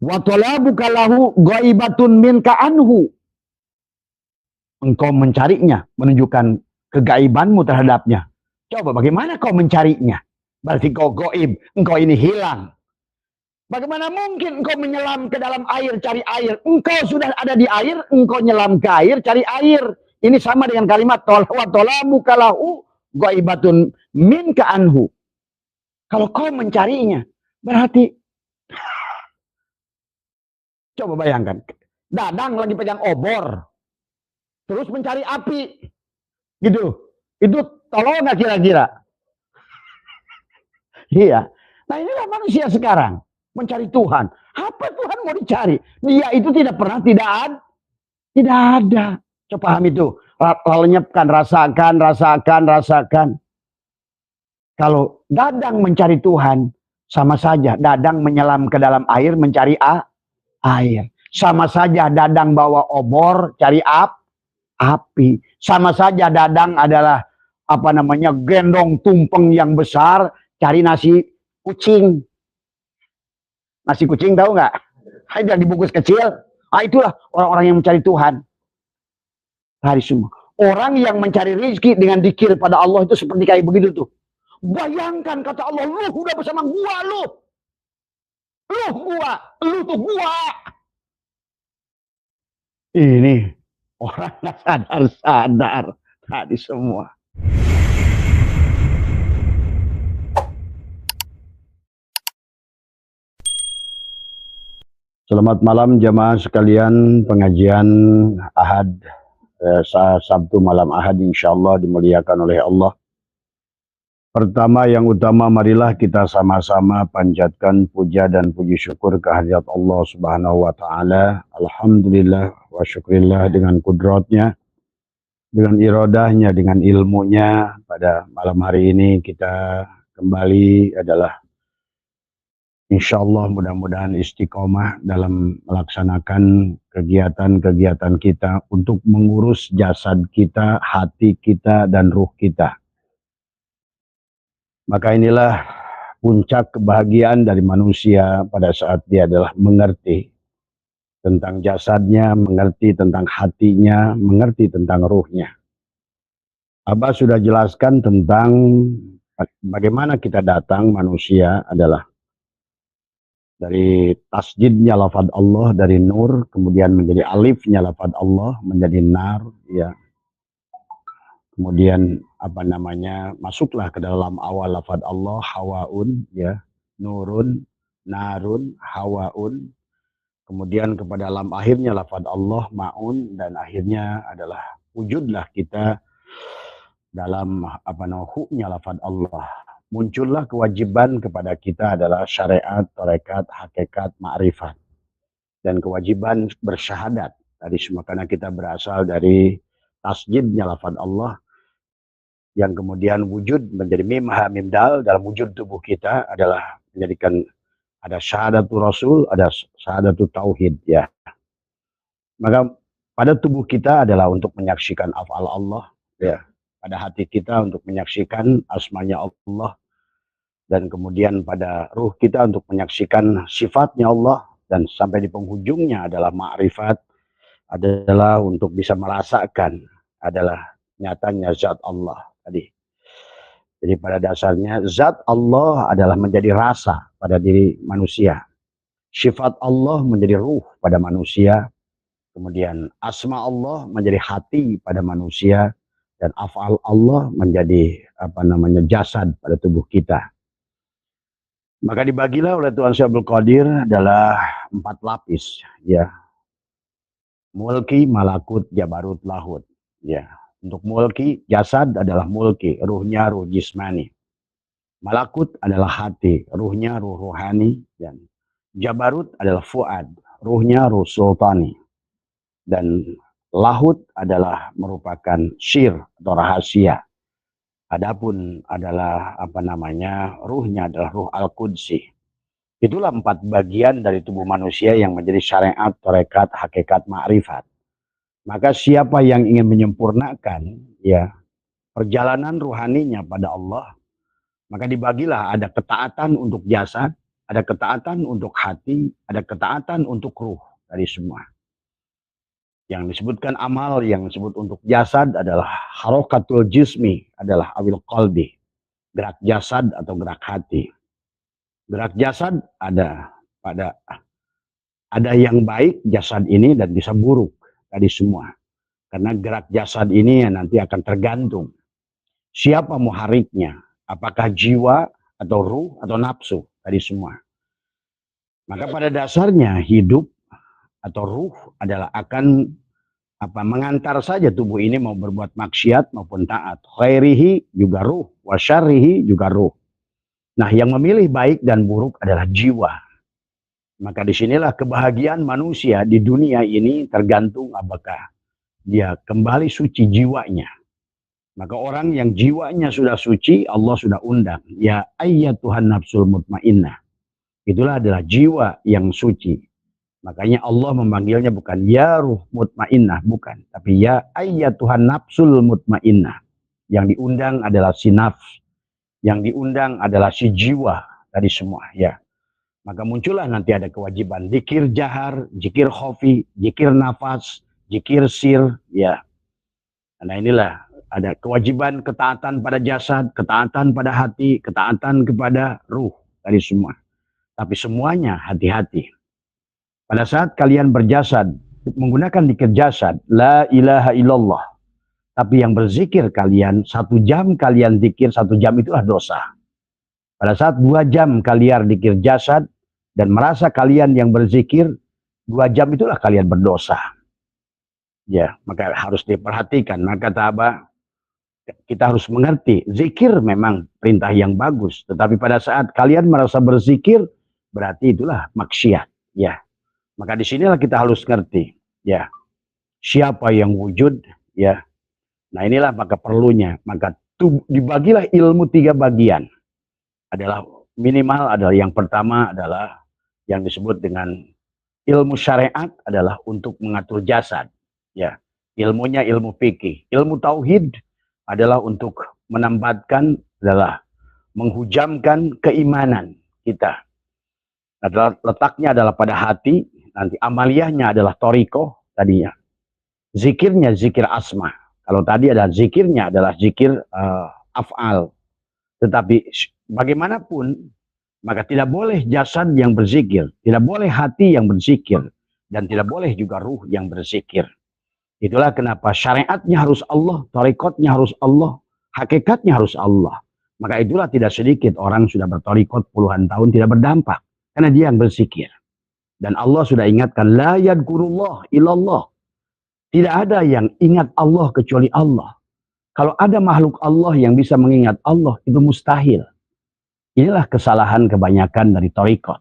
Wa talabuka lahu ghaibatun minka anhu. Engkau mencarinya, menunjukkan kegaibanmu terhadapnya. Coba bagaimana kau mencarinya? Berarti kau gaib, engkau ini hilang. Bagaimana mungkin engkau menyelam ke dalam air cari air? Engkau sudah ada di air, engkau nyelam ke air cari air. Ini sama dengan kalimat wa talabuka lahu ghaibatun minka anhu. Kalau kau mencarinya, berarti coba bayangkan, Dadang lagi pegang obor, terus mencari api, gitu. Itu tolong nggak kira-kira? Iya. Nah inilah manusia sekarang mencari Tuhan. Apa Tuhan mau dicari? Dia itu tidak pernah tidak ada. Coba paham itu. Lenyapkan, rasakan. Kalau Dadang mencari Tuhan, sama saja Dadang menyelam ke dalam air mencari air. Sama saja Dadang bawa obor cari api. Sama saja Dadang adalah gendong tumpeng yang besar cari nasi kucing. Nasi kucing tahu nggak? Ada dibungkus kecil. Itulah orang-orang yang mencari Tuhan. Hari semua. Orang yang mencari rezeki dengan dikir pada Allah itu seperti kayak begitu tuh. Bayangkan kata Allah, lu udah bersama gua lu. Lu tuh gua. Ini orang nggak sadar tadi semua. Selamat malam jamaah sekalian, pengajian Ahad, Sabtu malam Ahad insyaallah dimuliakan oleh Allah. Pertama yang utama, marilah kita sama-sama panjatkan puja dan puji syukur kehadirat Allah Subhanahu wa taala. Alhamdulillah wa syukrillah dengan kudratnya, dengan iradahnya, dengan ilmunya. Pada malam hari ini kita kembali adalah insyaallah mudah-mudahan istiqomah dalam melaksanakan kegiatan-kegiatan kita untuk mengurus jasad kita, hati kita, dan ruh kita. Maka inilah puncak kebahagiaan dari manusia pada saat dia adalah mengerti tentang jasadnya, mengerti tentang hatinya, mengerti tentang ruhnya. Abah sudah jelaskan tentang bagaimana kita datang manusia adalah dari tasjidnya lafaz Allah, dari nur, kemudian menjadi alifnya lafaz Allah, menjadi nar, ya. Kemudian masuklah ke dalam awal lafaz Allah, hawaun, ya, nurun, narun, hawaun. Kemudian kepada dalam akhirnya lafaz Allah, maun, dan akhirnya adalah wujudlah kita dalam huknya lafaz Allah. Muncullah kewajiban kepada kita adalah syariat, tarekat, hakikat, ma'rifat. Dan kewajiban bersyahadat. Tadi semua karena kita berasal dari tasjidnya lafaz Allah, yang kemudian wujud menjadi mim ha mim dal dalam wujud tubuh kita adalah menjadikan ada syahadatul rasul, ada syahadatul tauhid, ya. Maka pada tubuh kita adalah untuk menyaksikan af'al Allah, ya. Pada hati kita untuk menyaksikan asmanya Allah, dan kemudian pada ruh kita untuk menyaksikan sifatnya Allah, dan sampai di penghujungnya adalah ma'rifat, adalah untuk bisa merasakan adalah nyatanya zat Allah tadi. Jadi pada dasarnya zat Allah adalah menjadi rasa pada diri manusia. Sifat Allah menjadi ruh pada manusia. Kemudian asma Allah menjadi hati pada manusia, dan af'al Allah menjadi jasad pada tubuh kita. Maka dibagilah oleh Tuhan Syekh Abdul Qadir adalah 4 lapis, ya. Mulki, malakut, jabarut, lahut, ya. Untuk mulki, jasad adalah mulki, ruhnya ruh jismani. Malakut adalah hati, ruhnya ruh rohani. Dan jabarut adalah fuad, ruhnya ruh sultani. Dan lahut adalah merupakan syir atau rahasia. Adapun adalah ruhnya adalah ruh al-qudsi. Itulah 4 bagian dari tubuh manusia yang menjadi syariat, tarekat, hakikat, ma'rifat. Maka siapa yang ingin menyempurnakan, ya, perjalanan ruhaninya pada Allah, maka dibagilah ada ketaatan untuk jasad, ada ketaatan untuk hati, ada ketaatan untuk ruh dari semua. Yang disebutkan amal, yang disebut untuk jasad adalah harokatul jismi, adalah awil qalbi, gerak jasad atau gerak hati. Gerak jasad ada yang baik jasad ini dan bisa buruk tadi semua. Karena gerak jasad ini nanti akan tergantung siapa muhariknya, apakah jiwa atau ruh atau nafsu tadi semua. Maka pada dasarnya hidup atau ruh adalah akan mengantar saja tubuh ini mau berbuat maksiat maupun taat. Khairihi juga ruh, wasyarihi juga ruh. Nah, yang memilih baik dan buruk adalah jiwa. Maka disinilah kebahagiaan manusia di dunia ini tergantung apakah dia kembali suci jiwanya. Maka orang yang jiwanya sudah suci, Allah sudah undang. Ya ayyatuhan nafsul mutmainnah. Itulah adalah jiwa yang suci. Makanya Allah memanggilnya bukan ya ruh mutmainnah, bukan. Tapi ya ayyatuhan nafsul mutmainnah. Yang diundang adalah si nafs. Yang diundang adalah si jiwa tadi semua. Ya. Maka muncullah nanti ada kewajiban zikir jahar, zikir khofi, zikir nafas, zikir sir. Ya. Nah inilah ada kewajiban ketaatan pada jasad, ketaatan pada hati, ketaatan kepada ruh tadi semua. Tapi semuanya hati-hati. Pada saat kalian berjasad, menggunakan zikir jasad, la ilaha illallah. Tapi yang berzikir kalian, 1 jam kalian zikir, 1 jam itulah dosa. Pada saat 2 jam kalian zikir jasad, dan merasa kalian yang berzikir, 2 jam itulah kalian berdosa. Ya, maka harus diperhatikan. Maka kata kita harus mengerti, zikir memang perintah yang bagus. Tetapi pada saat kalian merasa berzikir, berarti itulah maksiat. Ya, maka disinilah kita harus ngerti. Ya, siapa yang wujud, ya. Nah inilah maka perlunya, maka dibagilah ilmu 3 bagian. Adalah minimal adalah yang pertama adalah yang disebut dengan ilmu syariat adalah untuk mengatur jasad. Ya, ilmunya ilmu fikih. Ilmu tauhid adalah untuk menambatkan, adalah menghujamkan keimanan kita. Adalah letaknya adalah pada hati, nanti amaliyahnya adalah toriko tadinya. Zikirnya zikir asma. Kalau tadi ada zikirnya adalah zikir af'al. Tetapi bagaimanapun, maka tidak boleh jasad yang berzikir, tidak boleh hati yang berzikir, dan tidak boleh juga ruh yang berzikir. Itulah kenapa syariatnya harus Allah, tarikatnya harus Allah, hakikatnya harus Allah. Maka itulah tidak sedikit orang sudah bertarikot puluhan tahun tidak berdampak. Karena dia yang berzikir. Dan Allah sudah ingatkan, la yadkurullah illallah. Tidak ada yang ingat Allah kecuali Allah. Kalau ada makhluk Allah yang bisa mengingat Allah, itu mustahil. Inilah kesalahan kebanyakan dari tarikot.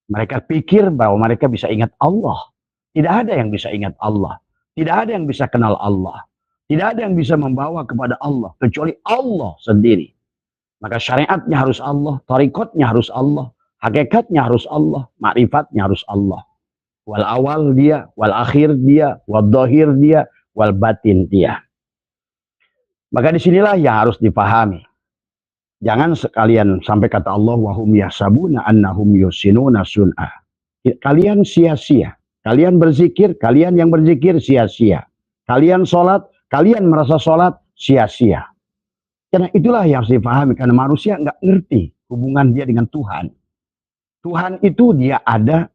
Mereka pikir bahwa mereka bisa ingat Allah. Tidak ada yang bisa ingat Allah. Tidak ada yang bisa kenal Allah. Tidak ada yang bisa membawa kepada Allah. Kecuali Allah sendiri. Maka syariatnya harus Allah. Tarikotnya harus Allah. Hakikatnya harus Allah. Ma'rifatnya harus Allah. Wal awal dia, wal akhir dia, wal dhahir dia, wal batin dia. Maka disinilah yang harus dipahami. Jangan sekalian sampai kata Allah, wahum yahsabuna annahum yusinuna sun'ah. Kalian sia-sia. Kalian berzikir, kalian yang berzikir sia-sia. Kalian sholat, kalian merasa sholat sia-sia. Karena itulah yang harus dipahami. Karena manusia nggak ngerti hubungan dia dengan Tuhan. Tuhan itu dia ada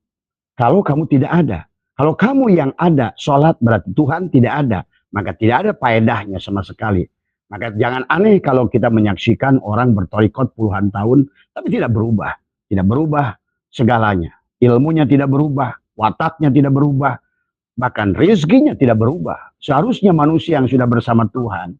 kalau kamu tidak ada. Kalau kamu yang ada, sholat berarti Tuhan tidak ada. Maka tidak ada faedahnya sama sekali. Maka jangan aneh kalau kita menyaksikan orang bertorikot puluhan tahun, tapi tidak berubah. Tidak berubah segalanya. Ilmunya tidak berubah, wataknya tidak berubah, bahkan rezekinya tidak berubah. Seharusnya manusia yang sudah bersama Tuhan,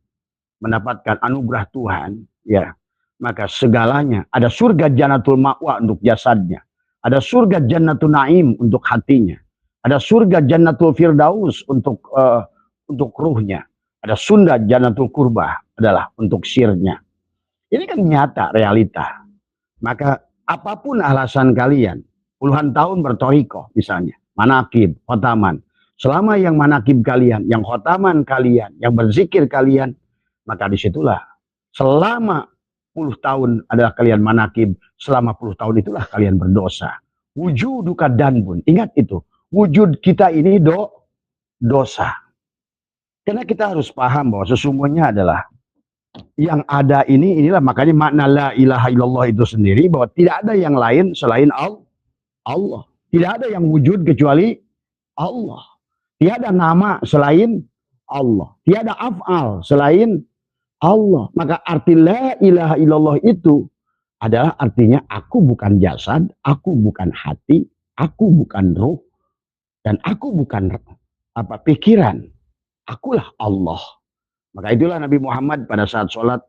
mendapatkan anugerah Tuhan, ya, maka segalanya, ada surga jannatul ma'wa untuk jasadnya. Ada surga jannatul na'im untuk hatinya. Ada surga jannatul firdaus untuk ruhnya. Ada sunda jannatul kurbah adalah untuk sirnya. Ini kan nyata realita. Maka apapun alasan kalian, puluhan tahun bertoriko misalnya, manakib, khotaman. Selama yang manakib kalian, yang khotaman kalian, yang berzikir kalian, maka disitulah selama puluh tahun adalah kalian manakib, selama puluh tahun itulah kalian berdosa. Wujuduka danbun, ingat itu. Wujud kita ini dosa. Karena kita harus paham bahwa sesungguhnya adalah yang ada inilah makanya makna la ilaha illallah itu sendiri, bahwa tidak ada yang lain selain Allah. Tidak ada yang wujud kecuali Allah. Tiada nama selain Allah. Tiada af'al selain Allah. Maka arti la ilaha illallah itu adalah artinya aku bukan jasad, aku bukan hati, aku bukan ruh, dan aku bukan pikiran. Akulah Allah. Maka itulah Nabi Muhammad pada saat sholat,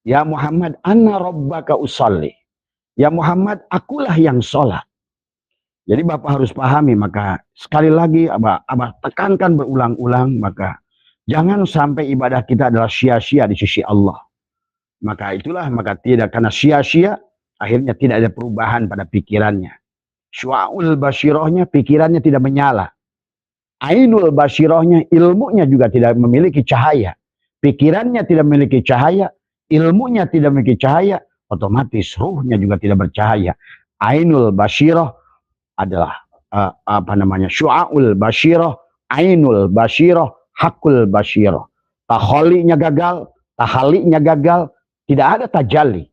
ya Muhammad, anna rabbaka usalli. Ya Muhammad, akulah yang sholat. Jadi Bapak harus pahami, maka sekali lagi Abah tekankan berulang-ulang, maka jangan sampai ibadah kita adalah sia-sia di sisi Allah. Maka tidak, karena sia-sia, akhirnya tidak ada perubahan pada pikirannya. Syu'aul basyirohnya, pikirannya tidak menyala. Ainul basyirohnya, ilmunya juga tidak memiliki cahaya. Pikirannya tidak memiliki cahaya, ilmunya tidak memiliki cahaya, otomatis ruhnya juga tidak bercahaya. Ainul basyiroh adalah syu'aul basyiroh, ainul basyiroh, hakul basyiroh. Taholinya gagal, tahalinya gagal, tidak ada tajalli.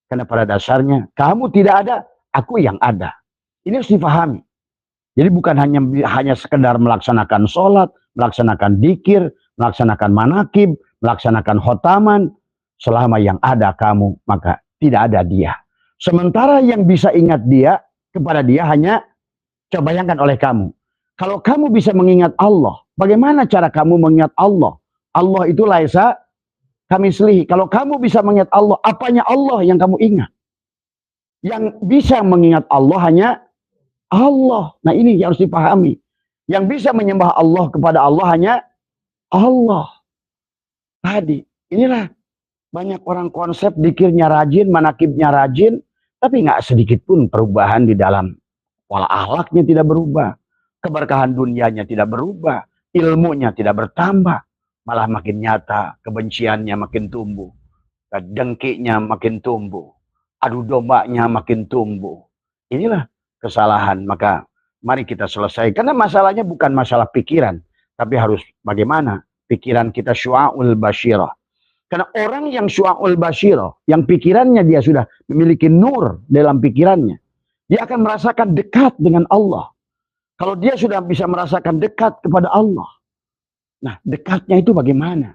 Karena pada dasarnya kamu tidak ada, aku yang ada. Ini harus dipahami. Jadi bukan hanya sekedar melaksanakan sholat, melaksanakan dzikir, melaksanakan manakib, melaksanakan khotaman. Selama yang ada kamu, maka tidak ada dia. Sementara yang bisa ingat dia, kepada dia hanya coba bayangkan oleh kamu. Kalau kamu bisa mengingat Allah, bagaimana cara kamu mengingat Allah? Allah itu laisa kamislihi. Kalau kamu bisa mengingat Allah, apanya Allah yang kamu ingat? Yang bisa mengingat Allah hanya Allah. Nah ini yang harus dipahami. Yang bisa menyembah Allah kepada Allah hanya Allah. Tadi, inilah banyak orang konsep dikirnya rajin, manakibnya rajin, tapi nggak sedikit pun perubahan di dalam pola akhlaknya tidak berubah. Keberkahan dunianya tidak berubah. Ilmunya tidak bertambah. Malah makin nyata, kebenciannya makin tumbuh. Dengkinya makin tumbuh. Adu dombanya makin tumbuh. Inilah kesalahan. Maka mari kita selesai. Karena masalahnya bukan masalah pikiran. Tapi harus bagaimana pikiran kita syu'aul basyirah. Karena orang yang syu'aul basyirah, yang pikirannya dia sudah memiliki nur dalam pikirannya, dia akan merasakan dekat dengan Allah. Kalau dia sudah bisa merasakan dekat kepada Allah, nah dekatnya itu bagaimana?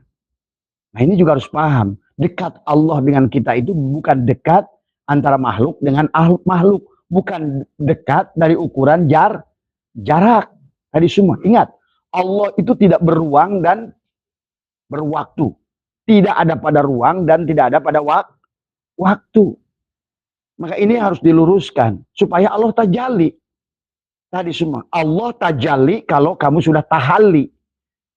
Nah ini juga harus paham. Dekat Allah dengan kita itu bukan dekat antara makhluk dengan makhluk. Bukan dekat dari ukuran jarak. Tadi semua. Ingat, Allah itu tidak beruang dan berwaktu. Tidak ada pada ruang dan tidak ada pada waktu. Maka ini harus diluruskan. Supaya Allah tajalli. Tadi semua. Allah tajalli kalau kamu sudah tahalli.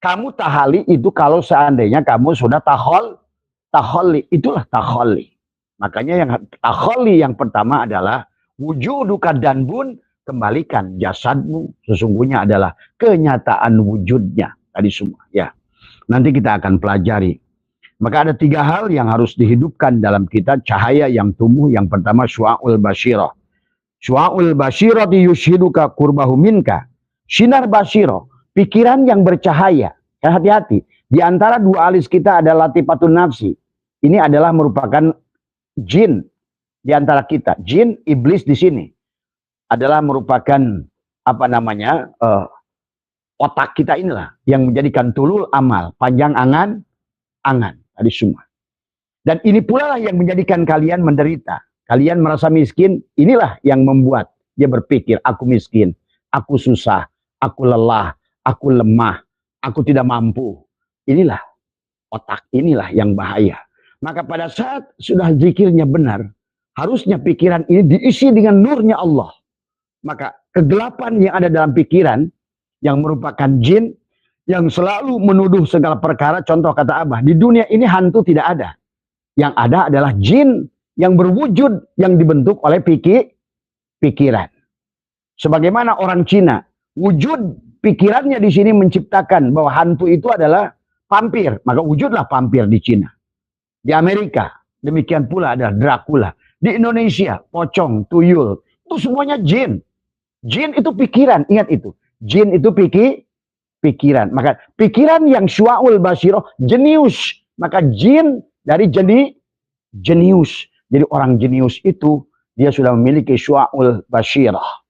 Kamu tahalli itu kalau seandainya kamu sudah taholli. Itulah taholli. Makanya yang taholli yang pertama adalah wujuduka danbun, kembalikan jasadmu. Sesungguhnya adalah kenyataan wujudnya. Tadi semua. Ya. Nanti kita akan pelajari. Maka ada 3 hal yang harus dihidupkan dalam kita, cahaya yang tumbuh. Yang pertama syu'aul basyirah. Syu'aul basyirah yushhiduka qurbahu minka. Sinar basyirah, pikiran yang bercahaya. Hati-hati. Di antara 2 alis kita ada latifatun nafsi. Ini adalah merupakan jin di antara kita. Jin, iblis di sini adalah merupakan otak kita inilah yang menjadikan tulul amal, panjang angan. Tadi semua. Dan ini pula lah yang menjadikan kalian menderita. Kalian merasa miskin, inilah yang membuat dia berpikir, aku miskin, aku susah, aku lelah, aku lemah, aku tidak mampu. Inilah otak, inilah yang bahaya. Maka pada saat sudah zikirnya benar, harusnya pikiran ini diisi dengan nurnya Allah. Maka kegelapan yang ada dalam pikiran, yang merupakan jin, yang selalu menuduh segala perkara, contoh kata Abah, di dunia ini hantu tidak ada. Yang ada adalah jin yang berwujud, yang dibentuk oleh pikiran. Sebagaimana orang Cina, wujud pikirannya di sini menciptakan bahwa hantu itu adalah vampir. Maka wujudlah vampir di Cina. Di Amerika, Demikian pula ada Dracula. Di Indonesia, pocong, tuyul, itu semuanya jin. Jin itu pikiran, ingat itu. Jin itu pikiran. Maka pikiran yang syu'aul basiroh, jenius. Maka jin dari jenius. Jadi orang jenius itu, dia sudah memiliki syu'aul basirah.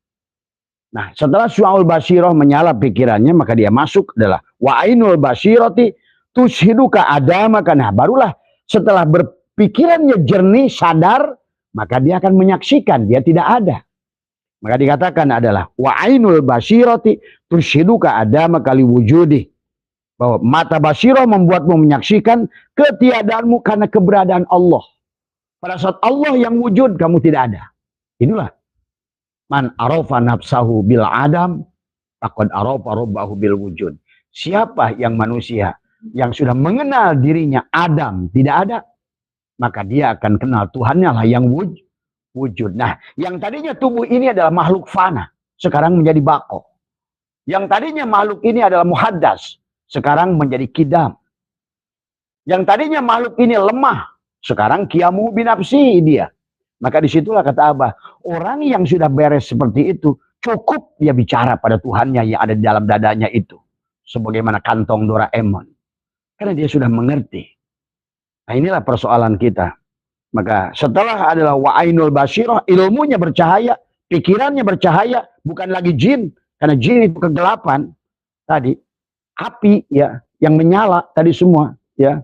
Nah, setelah syu'aul basirah menyala pikirannya, maka dia masuk adalah wa'ainul basirati tushiduka adamaka. Nah, barulah setelah berpikirannya jernih, sadar, maka dia akan menyaksikan dia tidak ada. Maka dikatakan adalah wa'ainul basirati tushiduka adamaka liwujudi. Bahwa mata basirah membuatmu menyaksikan ketiadaanmu karena keberadaan Allah. Pada saat Allah yang wujud, kamu tidak ada. Inilah man arafa nafsahu bil adam faqad arafa rabbahu bil wujud. Siapa yang manusia yang sudah mengenal dirinya Adam tidak ada, maka dia akan kenal Tuhannya lah yang wujud. Nah, yang tadinya tubuh ini adalah makhluk fana, sekarang menjadi bako. Yang tadinya makhluk ini adalah muhaddas, sekarang menjadi kidam. Yang tadinya makhluk ini lemah, sekarang kiamu binafsi dia. Maka disitulah kata Abah, orang yang sudah beres seperti itu, cukup dia bicara pada Tuhannya yang ada di dalam dadanya itu. Sebagaimana kantong Doraemon. Karena dia sudah mengerti. Nah, inilah persoalan kita. Maka setelah adalah wa'ainul basirah, ilmunya bercahaya, pikirannya bercahaya, bukan lagi jin. Karena jin itu kegelapan. Tadi, api ya yang menyala tadi semua. Ya.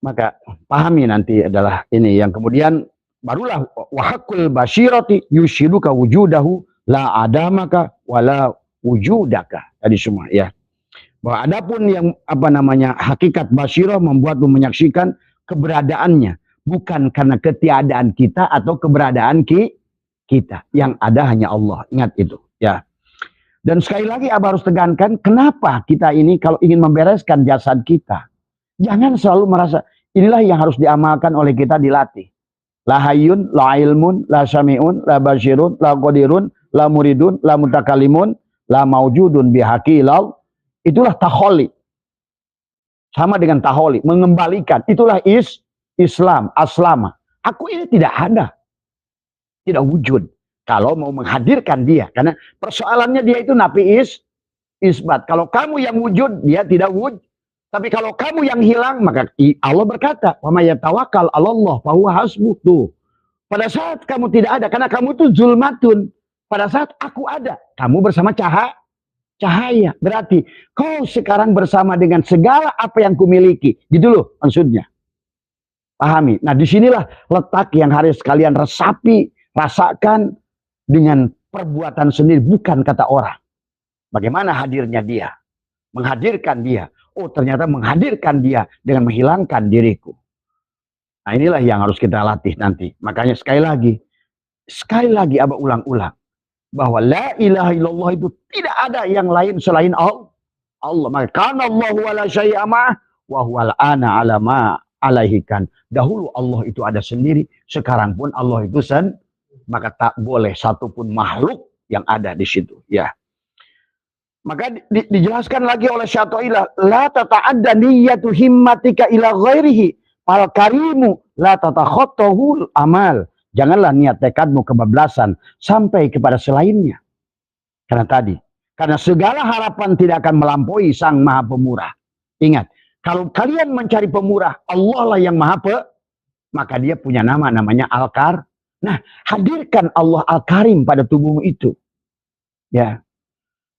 Maka pahami nanti adalah ini yang kemudian barulah wahakul basirati yushiduka wujudahu la adamaka wala wujudaka. Tadi semua ya. Bahwa adapun yang hakikat basirah membuatmu menyaksikan keberadaannya. Bukan karena ketiadaan kita atau keberadaan kita. Yang ada hanya Allah. Ingat itu ya. Dan sekali lagi Abah harus tegankan, kenapa kita ini kalau ingin membereskan jasad kita, jangan selalu merasa inilah yang harus diamalkan oleh kita, dilatih. La hayyun, la ilmun, la sami'un, la basirun, la qadirun, la muridun, la mutakalimun, la maujudun bihaqilal. Itulah taholi. Sama dengan taholi, mengembalikan. Itulah Islam, aslama. Aku ini tidak ada. Tidak wujud. Kalau mau menghadirkan dia. Karena persoalannya dia itu nafi isbat. Kalau kamu yang wujud, dia tidak wujud. Tapi kalau kamu yang hilang, maka Allah berkata, "Wa may yatawakkal 'alallah fa huwa hasbuh." Tuh. Pada saat kamu tidak ada, karena kamu itu zulmatun. Pada saat aku ada, kamu bersama cahaya. Berarti kau sekarang bersama dengan segala apa yang kumiliki. Gitu loh maksudnya. Pahami. Nah, disinilah letak yang harus kalian resapi, rasakan dengan perbuatan sendiri, bukan kata orang. Bagaimana hadirnya dia? Menghadirkan dia. Oh, ternyata menghadirkan dia dengan menghilangkan diriku. Nah, inilah yang harus kita latih nanti. Makanya sekali lagi Abah ulang-ulang. Bahwa la ilaha illallah itu tidak ada yang lain selain Allah. Maka kana Allahu ala syai'a ma wa huwal ana ala ma alaihikan. Dahulu Allah itu ada sendiri, sekarang pun Allah itu maka tak boleh satupun makhluk yang ada di situ, ya. Maka dijelaskan lagi oleh Syato'ilah, la tata'adda niyyatu himmatika ila ghairihi al karimu la tatakhattahu amal. Janganlah niat tekadmu kebablasan sampai kepada selainnya. Karena segala harapan tidak akan melampaui Sang Maha Pemurah. Ingat, kalau kalian mencari pemurah, Allah lah yang maha maka dia punya namanya Al-Kar. Nah, hadirkan Allah Al-Karim pada tubuhmu itu. Ya.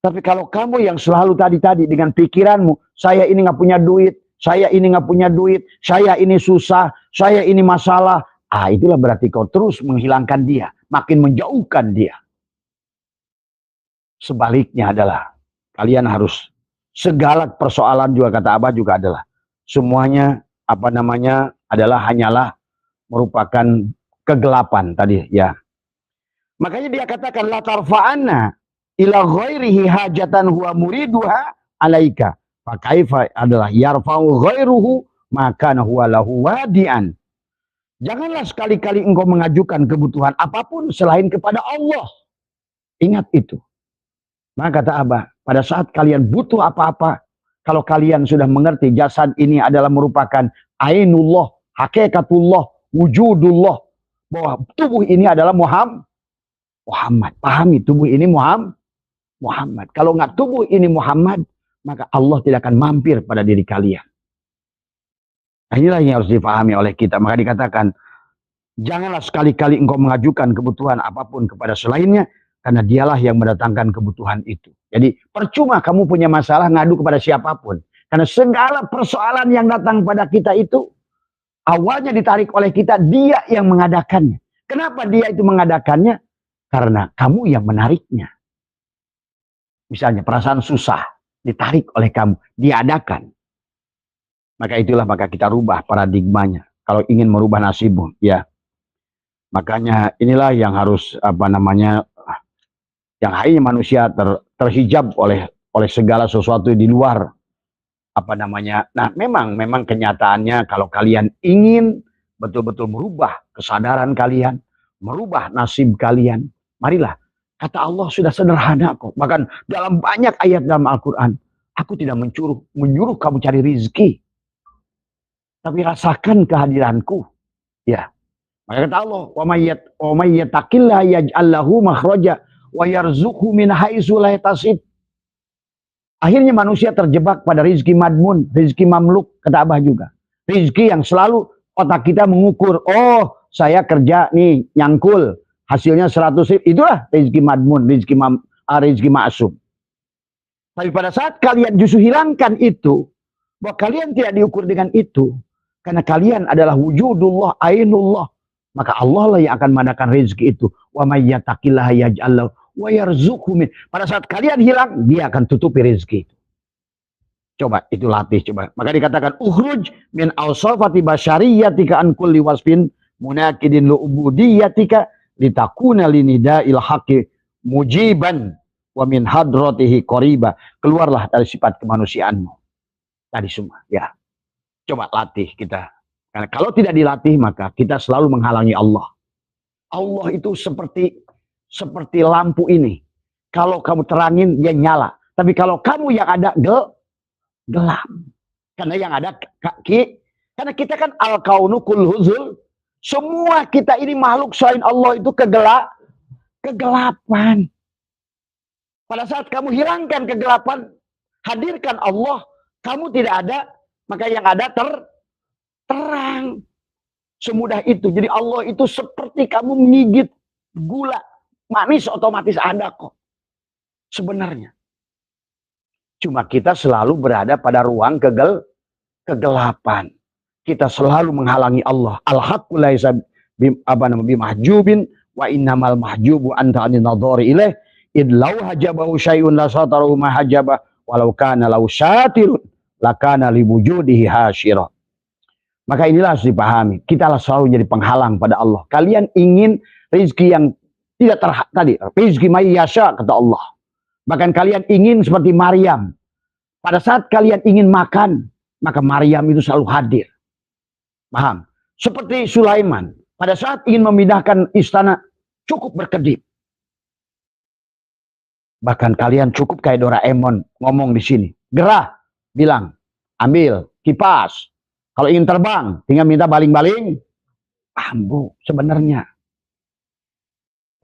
Tapi kalau kamu yang selalu tadi dengan pikiranmu, saya ini nggak punya duit, saya ini nggak punya duit, saya ini susah, saya ini masalah. Itulah berarti kau terus menghilangkan dia, makin menjauhkan dia. Sebaliknya adalah, kalian harus segala persoalan juga kata Abah juga adalah, semuanya adalah hanyalah merupakan kegelapan tadi ya. Makanya dia katakan la tarfa'anna ila ghairihi hajatan huwa muriduha alaika. Fa kaifa adalah yarfa'u ghairuhu maka huwa lahu wadi'an. Janganlah sekali-kali engkau mengajukan kebutuhan apapun selain kepada Allah. Ingat itu. Maka kata Abah, pada saat kalian butuh apa-apa, kalau kalian sudah mengerti jasad ini adalah merupakan ainullah, hakikatullah, wujudullah, bahwa tubuh ini adalah Muhammad. Pahami tubuh ini Muhammad. Kalau nggak tubuh ini Muhammad, maka Allah tidak akan mampir pada diri kalian. Nah, inilah yang harus dipahami oleh kita. Maka dikatakan, janganlah sekali-kali engkau mengajukan kebutuhan apapun kepada selainnya, karena dialah yang mendatangkan kebutuhan itu. Jadi percuma kamu punya masalah ngadu kepada siapapun. Karena segala persoalan yang datang pada kita itu, awalnya ditarik oleh kita, dia yang mengadakannya. Kenapa dia itu mengadakannya? Karena kamu yang menariknya. Misalnya perasaan susah, ditarik oleh kamu, diadakan. Maka itulah, maka kita rubah paradigmanya. Kalau ingin merubah nasibmu, ya. Makanya inilah yang harus, yang akhirnya manusia terhijab oleh segala sesuatu di luar, Nah, memang kenyataannya kalau kalian ingin betul-betul merubah kesadaran kalian, merubah nasib kalian, marilah. Kata Allah sudah sederhana kok. Bahkan dalam banyak ayat dalam Al-Quran, aku tidak menyuruh kamu cari rizki, tapi rasakan kehadiranku. Ya. Maka kata Allah, wa may yattaqillaha yaj'al lahu makhraja wa yarzuqhu min haitsu la yahtasib. Akhirnya manusia terjebak pada rizki madmun, rizki mamluk, kata Abah juga. Rizki yang selalu otak kita mengukur, oh saya kerja nih, nyangkul, hasilnya 100 ribu, itulah rizki madmun, rizki ma'sum. Tapi pada saat kalian justru hilangkan itu, bahwa kalian tidak diukur dengan itu, karena kalian adalah wujudullah, ainullah, maka Allah lah yang akan mengadakan rizki itu. Wa may yattaqillaha yaj'al lahu wa yarzuqhu min. Pada saat kalian hilang, dia akan tutupi rezeki itu. Coba itu latih, coba. Maka dikatakan ukhruj min awsafati basyariyatika an kulli wasfin munakidin li ubudiyatika litakuna linida'il haqqi mujiban wa min hadratihi qariba. Keluarlah dari sifat kemanusiaanmu. Tadi semua, ya. Coba latih kita. Karena kalau tidak dilatih, maka kita selalu menghalangi Allah. Allah itu seperti lampu ini. Kalau kamu terangin, dia nyala. Tapi kalau kamu yang ada gelap. Karena yang ada karena kita kan al-kaunu kulhuzul. Semua kita ini makhluk selain Allah itu kegelapan. Pada saat kamu hilangkan kegelapan, hadirkan Allah, kamu tidak ada, maka yang ada terang. Semudah itu. Jadi Allah itu seperti kamu menggigit gula. Manis otomatis ada kok. Sebenarnya. Cuma kita selalu berada pada ruang kegelapan. Kita selalu menghalangi Allah. Al-haqqu laisa bimahjubin wa innamal mahjubu anta anin nadhari ilaih id law hajabahu syai'un la satarahu ma hajaba walau kana law satirun lakana li wujudihi hasyira. Maka inilah harus dipahami. Kita selalu jadi penghalang pada Allah. Kalian ingin rezeki yang tidak tadi, rizki mayyasha, kata Allah. Bahkan kalian ingin seperti Maryam. Pada saat kalian ingin makan, maka Maryam itu selalu hadir. Paham? Seperti Sulaiman. Pada saat ingin memindahkan istana, cukup berkedip. Bahkan kalian cukup kayak Doraemon ngomong di sini. Gerah, bilang, ambil kipas. Kalau ingin terbang, tinggal minta baling-baling. Paham, Bu, sebenarnya.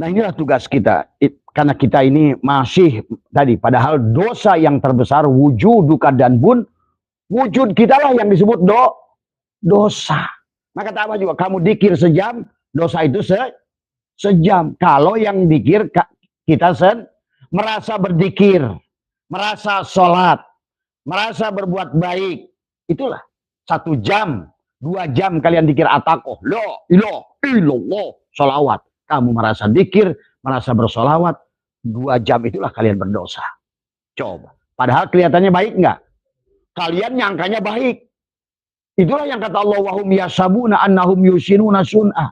Nah, inilah tugas kita. Karena kita ini masih tadi, padahal dosa yang terbesar, wujud, duka, dan bun, wujud kita lah yang disebut dosa. Maka kata apa juga, kamu dikir sejam, dosa itu sejam. Kalau yang dikir kita merasa berdikir, merasa sholat, merasa berbuat baik, itulah 1 jam, 2 jam kalian dikir atakoh, la ilaha illallah, sholawat. Kamu merasa dikir, merasa bersolawat, 2 jam itulah kalian berdosa. Coba. Padahal kelihatannya baik nggak? Kalian nyangkanya baik. Itulah yang kata Allah, wahum yasabuna annahum yusinuna sun'ah.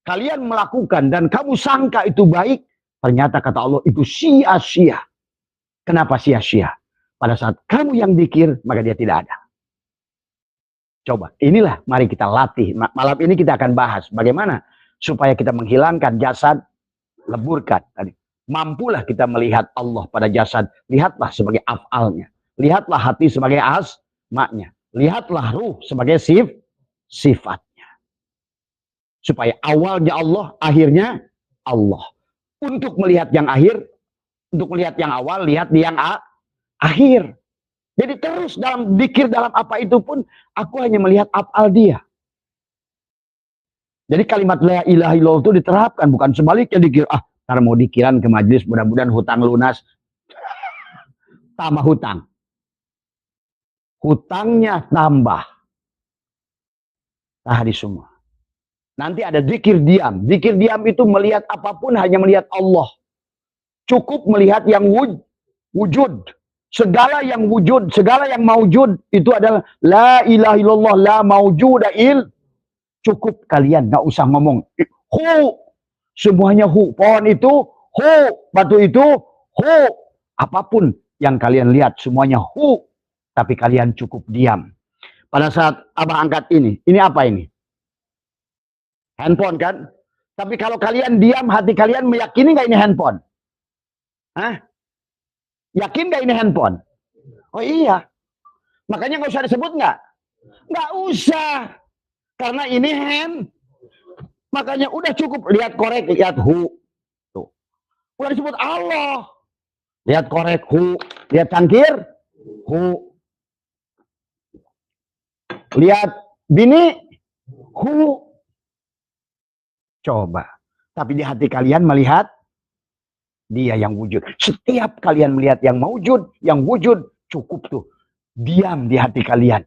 Kalian melakukan dan kamu sangka itu baik, ternyata kata Allah itu sia-sia. Kenapa sia-sia? Pada saat kamu yang dikir, maka dia tidak ada. Coba, inilah mari kita latih. Malam ini kita akan bahas bagaimana supaya kita menghilangkan jasad, leburkan. Mampulah kita melihat Allah pada jasad. Lihatlah sebagai af'alnya. Lihatlah hati sebagai asma'nya. Lihatlah ruh sebagai sifatnya. Supaya awalnya Allah, akhirnya Allah. Untuk melihat yang akhir, untuk melihat yang awal, lihat di yang akhir. Jadi terus dalam zikir, dalam apa itu pun, aku hanya melihat af'al dia. Jadi kalimat la ilaha illallah itu diterapkan, bukan sebaliknya dikir, ntar mau dikiran ke majelis, mudah-mudahan hutang lunas. Tambah hutang. Hutangnya tambah. Nah, semua. Nanti ada zikir diam. Zikir diam itu melihat apapun hanya melihat Allah. Cukup melihat yang wujud. Segala yang wujud, segala yang maujud itu adalah la ilaha illallah, la maujuda cukup kalian, nggak usah ngomong hu, semuanya hu, pohon itu hu, batu itu hu, apapun yang kalian lihat semuanya hu, tapi kalian cukup diam. Pada saat abah angkat ini apa ini? Handphone kan? Tapi kalau kalian diam, hati kalian meyakini nggak ini handphone? Hah? Yakin nggak ini handphone? Oh iya. Makanya nggak usah disebut nggak? Nggak usah. Karena ini makanya udah cukup lihat korek, lihat hu. Tuh. Udah disebut Allah. Lihat korek hu, lihat cangkir hu. Lihat bini hu. Coba. Tapi di hati kalian melihat dia yang wujud. Setiap kalian melihat yang wujud, cukup tuh. Diam di hati kalian.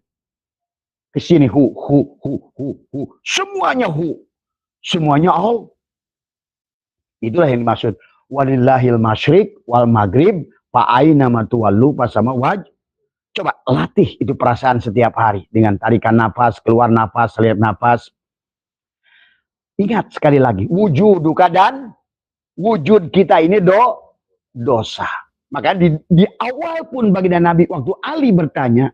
Kesini hu. Semuanya hu. Semuanya Allah. Itulah yang dimaksud. Walillahil masyriq wal maghrib fa'aina matuwallu pasama waj. Coba latih itu perasaan setiap hari. Dengan tarikan nafas, keluar nafas, lihat nafas. Ingat sekali lagi. Wujuduka dan wujud kita ini dosa. Maka di awal pun baginda Nabi waktu Ali bertanya,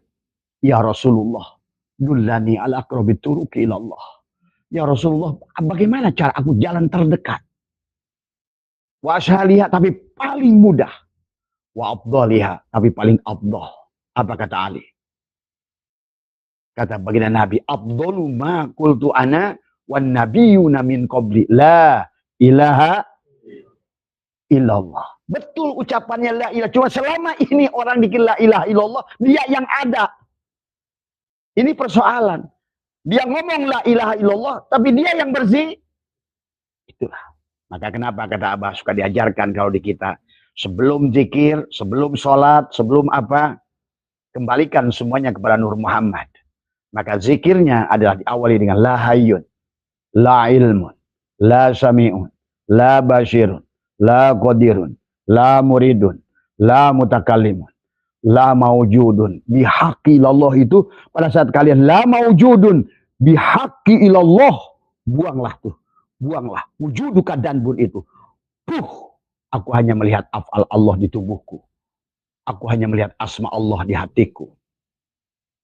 ya Rasulullah, dullani ala aqrabit turuqi ilallah. Ya Rasulullah, bagaimana cara aku jalan terdekat? Wa asyhaliha, tapi paling mudah. Wa afdaliha, tapi paling afdal. Apa kata Ali? Kata baginda Nabi, afdalu ma qultu ana wan nabiyyuna min qabli la ilaha illallah. Betul ucapannya la ilaha. Cuma selama ini orang dikira la ilaha illallah, dia yang ada. Ini persoalan. Dia ngomong la ilaha illallah, tapi dia yang bersih. Itulah. Maka kenapa kata Abah suka diajarkan kalau di kita. Sebelum zikir, sebelum sholat, sebelum apa, kembalikan semuanya kepada Nur Muhammad. Maka zikirnya adalah diawali dengan la hayyun, la ilmun, la sami'un, la basirun, la qadirun, la muridun, la mutakallimun, la maujudun bihaqi ilallah. Itu pada saat kalian la maujudun bihaqi ilallah, buanglah tuh, buanglah wujuduka dan bun itu. Aku hanya melihat af'al Allah di tubuhku, aku hanya melihat asma Allah di hatiku.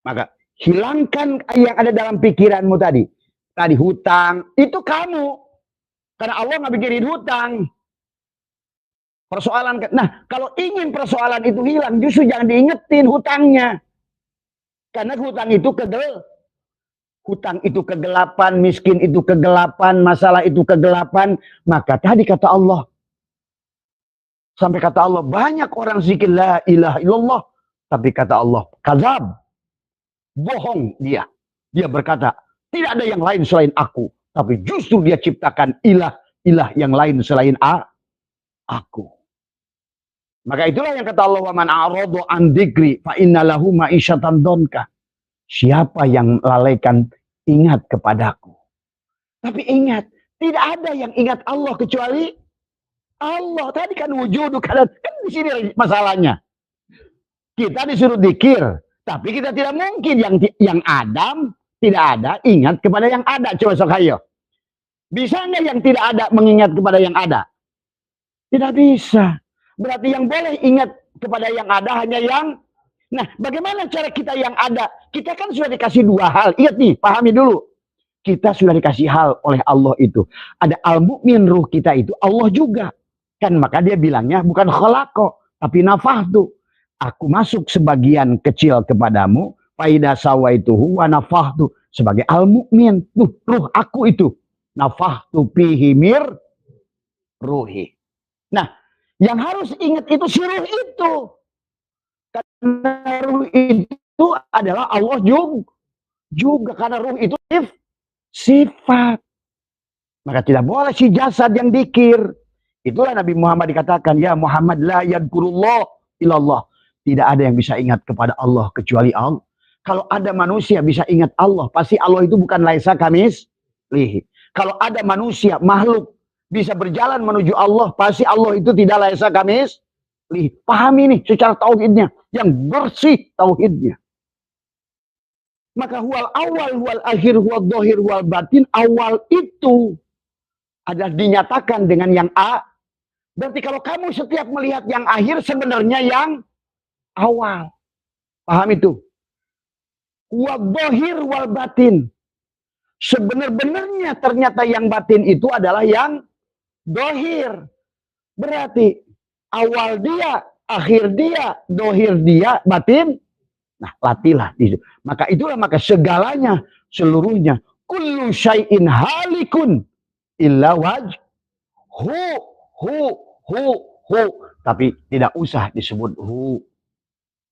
Maka hilangkan yang ada dalam pikiranmu tadi hutang, itu kamu, karena Allah nggak pikirin hutang. Persoalan, nah kalau ingin persoalan itu hilang, justru jangan diingetin hutangnya. Karena hutang itu kegelapan, miskin itu kegelapan, masalah itu kegelapan. Maka tadi kata Allah, sampai kata Allah, banyak orang zikir la ilaha illallah, tapi kata Allah, kadzab, bohong dia. Dia berkata, tidak ada yang lain selain aku, tapi justru dia ciptakan ilah yang lain selain aku. Maka itulah yang kata Allah, wa man a'radu an dzikri fa innalahu ma'isyatan donka. Siapa yang lalaikan ingat kepadaku. Tapi ingat, tidak ada yang ingat Allah kecuali Allah. Tadi kan wujud, kan di sini masalahnya. Kita disuruh dzikir, tapi kita tidak mungkin yang Adam tidak ada ingat kepada yang ada. Coba sok ayo. Bisa nggak yang tidak ada mengingat kepada yang ada? Tidak bisa. Berarti yang boleh ingat kepada yang ada hanya yang. Nah, bagaimana cara kita yang ada? Kita kan sudah dikasih dua hal. Ingat nih, pahami dulu. Kita sudah dikasih hal oleh Allah itu. Ada al-mu'min, ruh kita itu Allah juga. Kan maka dia bilangnya bukan khalaqo, tapi nafahtu. Aku masuk sebagian kecil kepadamu. Faida sawaituhu wa nafahtu. Sebagai al-mu'min. Ruh aku itu. Nafahtu fihi mir ruhi. Nah, yang harus ingat itu si ruh itu. Karena ruh itu adalah Allah juga. Karena ruh itu sifat. Maka tidak boleh si jasad yang dikir. Itulah Nabi Muhammad dikatakan, ya Muhammad la yadkurullah ilallah. Tidak ada yang bisa ingat kepada Allah kecuali Allah. Kalau ada manusia bisa ingat Allah, pasti Allah itu bukan laisa kamis lihi. Kalau ada manusia, makhluk bisa berjalan menuju Allah, pasti Allah itu tidak laisa kamis lihi. Pahami nih secara tauhidnya, yang bersih tauhidnya. Maka huwal awal, huwal akhir, huwal dohir, huwal batin. Awal itu adalah dinyatakan dengan yang A. Berarti kalau kamu setiap melihat yang akhir, sebenarnya yang awal. Paham itu? Huwal dohir, huwal batin. Sebenar-benarnya ternyata yang batin itu adalah yang dohir. Berarti awal dia, akhir dia, dohir dia, batin. Nah, latihlah. Maka itulah, maka segalanya, seluruhnya. Kullu syai'in halikun illa hu. Tapi tidak usah disebut hu.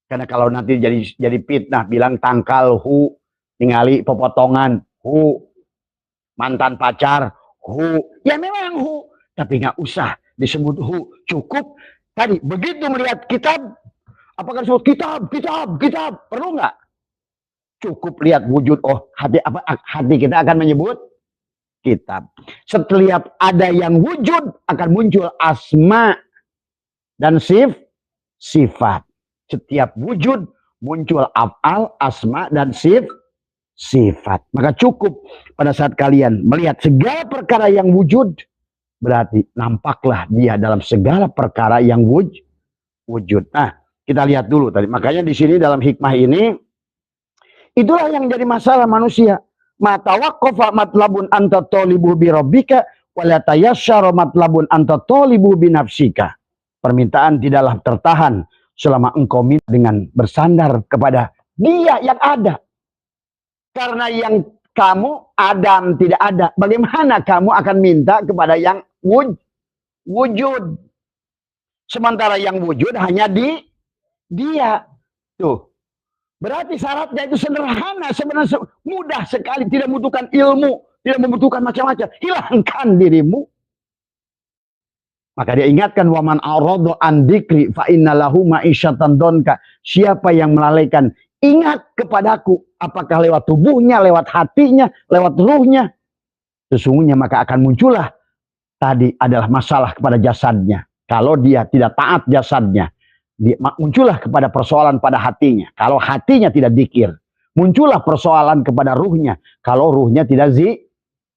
Karena kalau nanti jadi fitnah, bilang tangkal hu, ningali pepotongan hu, mantan pacar hu. Ya memang hu, tapi nggak usah disebut hu. Cukup tadi begitu melihat kitab, apakah disebut kitab? Perlu nggak? Cukup lihat wujud. Oh, hati kita akan menyebut kitab. Setiap ada yang wujud akan muncul asma dan sifat. Setiap wujud muncul af'al, asma dan sifat. Maka cukup pada saat kalian melihat segala perkara yang wujud, berarti nampaklah dia dalam segala perkara yang wujud. Nah, kita lihat dulu tadi. Makanya di sini dalam hikmah ini, itulah yang jadi masalah manusia. Ma tawaqqafa matlabun anta talibu bi rabbika wa la tayassara matlabun anta talibu bi nafsika. Permintaan tidaklah tertahan selama engkau minta dengan bersandar kepada dia yang ada. Karena yang kamu Adam tidak ada. Bagaimana kamu akan minta kepada yang wujud? Sementara yang wujud hanya di dia. Tuh. Berarti syaratnya itu sederhana, sebenarnya mudah sekali, tidak membutuhkan ilmu, tidak membutuhkan macam-macam. Hilangkan dirimu. Maka dia ingatkan, waman a'radu an dzikri fa innalahu ma'isyatan donka. Siapa yang melalaikan ingat kepadaku, apakah lewat tubuhnya, lewat hatinya, lewat ruhnya, sesungguhnya maka akan muncullah tadi adalah masalah kepada jasadnya. Kalau dia tidak taat jasadnya, muncullah kepada persoalan pada hatinya. Kalau hatinya tidak zikir, muncullah persoalan kepada ruhnya. Kalau ruhnya tidak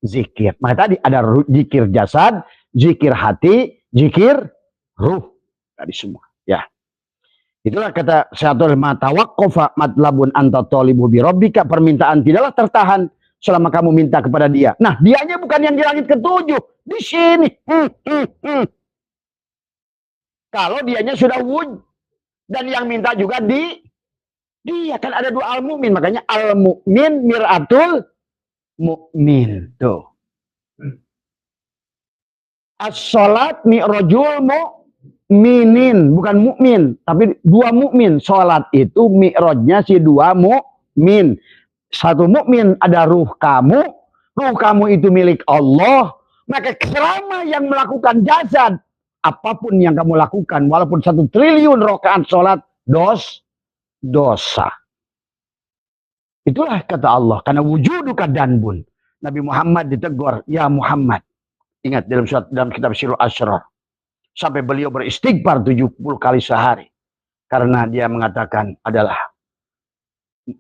zikir. Maka tadi ada zikir jasad, zikir hati, zikir ruh. Tadi semua. Ya. Itulah kata Syatul matawaqqafa matlabun anta talibu bi rabbika. Permintaan tidaklah tertahan selama kamu minta kepada dia. Nah, dianya bukan yang di langit ketujuh. Di sini. Kalau dianya sudah wujud. Dan yang minta juga dia. Kan ada dua al-mu'min. Makanya al-mu'min mir'atul mu'min. Tuh. As-sholat mi'rajul mu'minin. Bukan mukmin, tapi dua mukmin. Sholat itu mi'rajnya si dua mukmin. Satu mukmin ada ruh kamu. Ruh kamu itu milik Allah. Maka selama yang melakukan jasad, apapun yang kamu lakukan, walaupun 1 triliun rakaat sholat, dosa. Itulah kata Allah. Karena wujuduka danbun. Nabi Muhammad ditegur, ya Muhammad. Ingat dalam kitab Sirul Asrar. Sampai beliau beristighfar 70 kali sehari. Karena dia mengatakan adalah.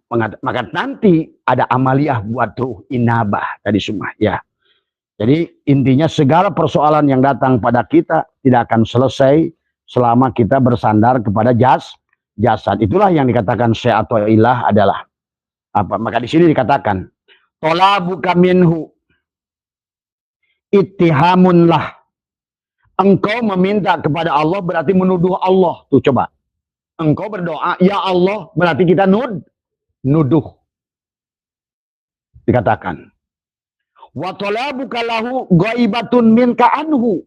Maka nanti ada amaliyah buat ruh inabah. Tadi semua. Ya. Jadi intinya segala persoalan yang datang pada kita tidak akan selesai selama kita bersandar kepada jasad. Itulah yang dikatakan Syekh Athaillah adalah apa? Maka di sini dikatakan tolabuka minhu ittihamunlah. Engkau meminta kepada Allah berarti menuduh Allah. Tuh coba. Engkau berdoa, ya Allah, berarti kita nuduh. Dikatakan. Wa talabuka lahu ghaibatun minka anhu.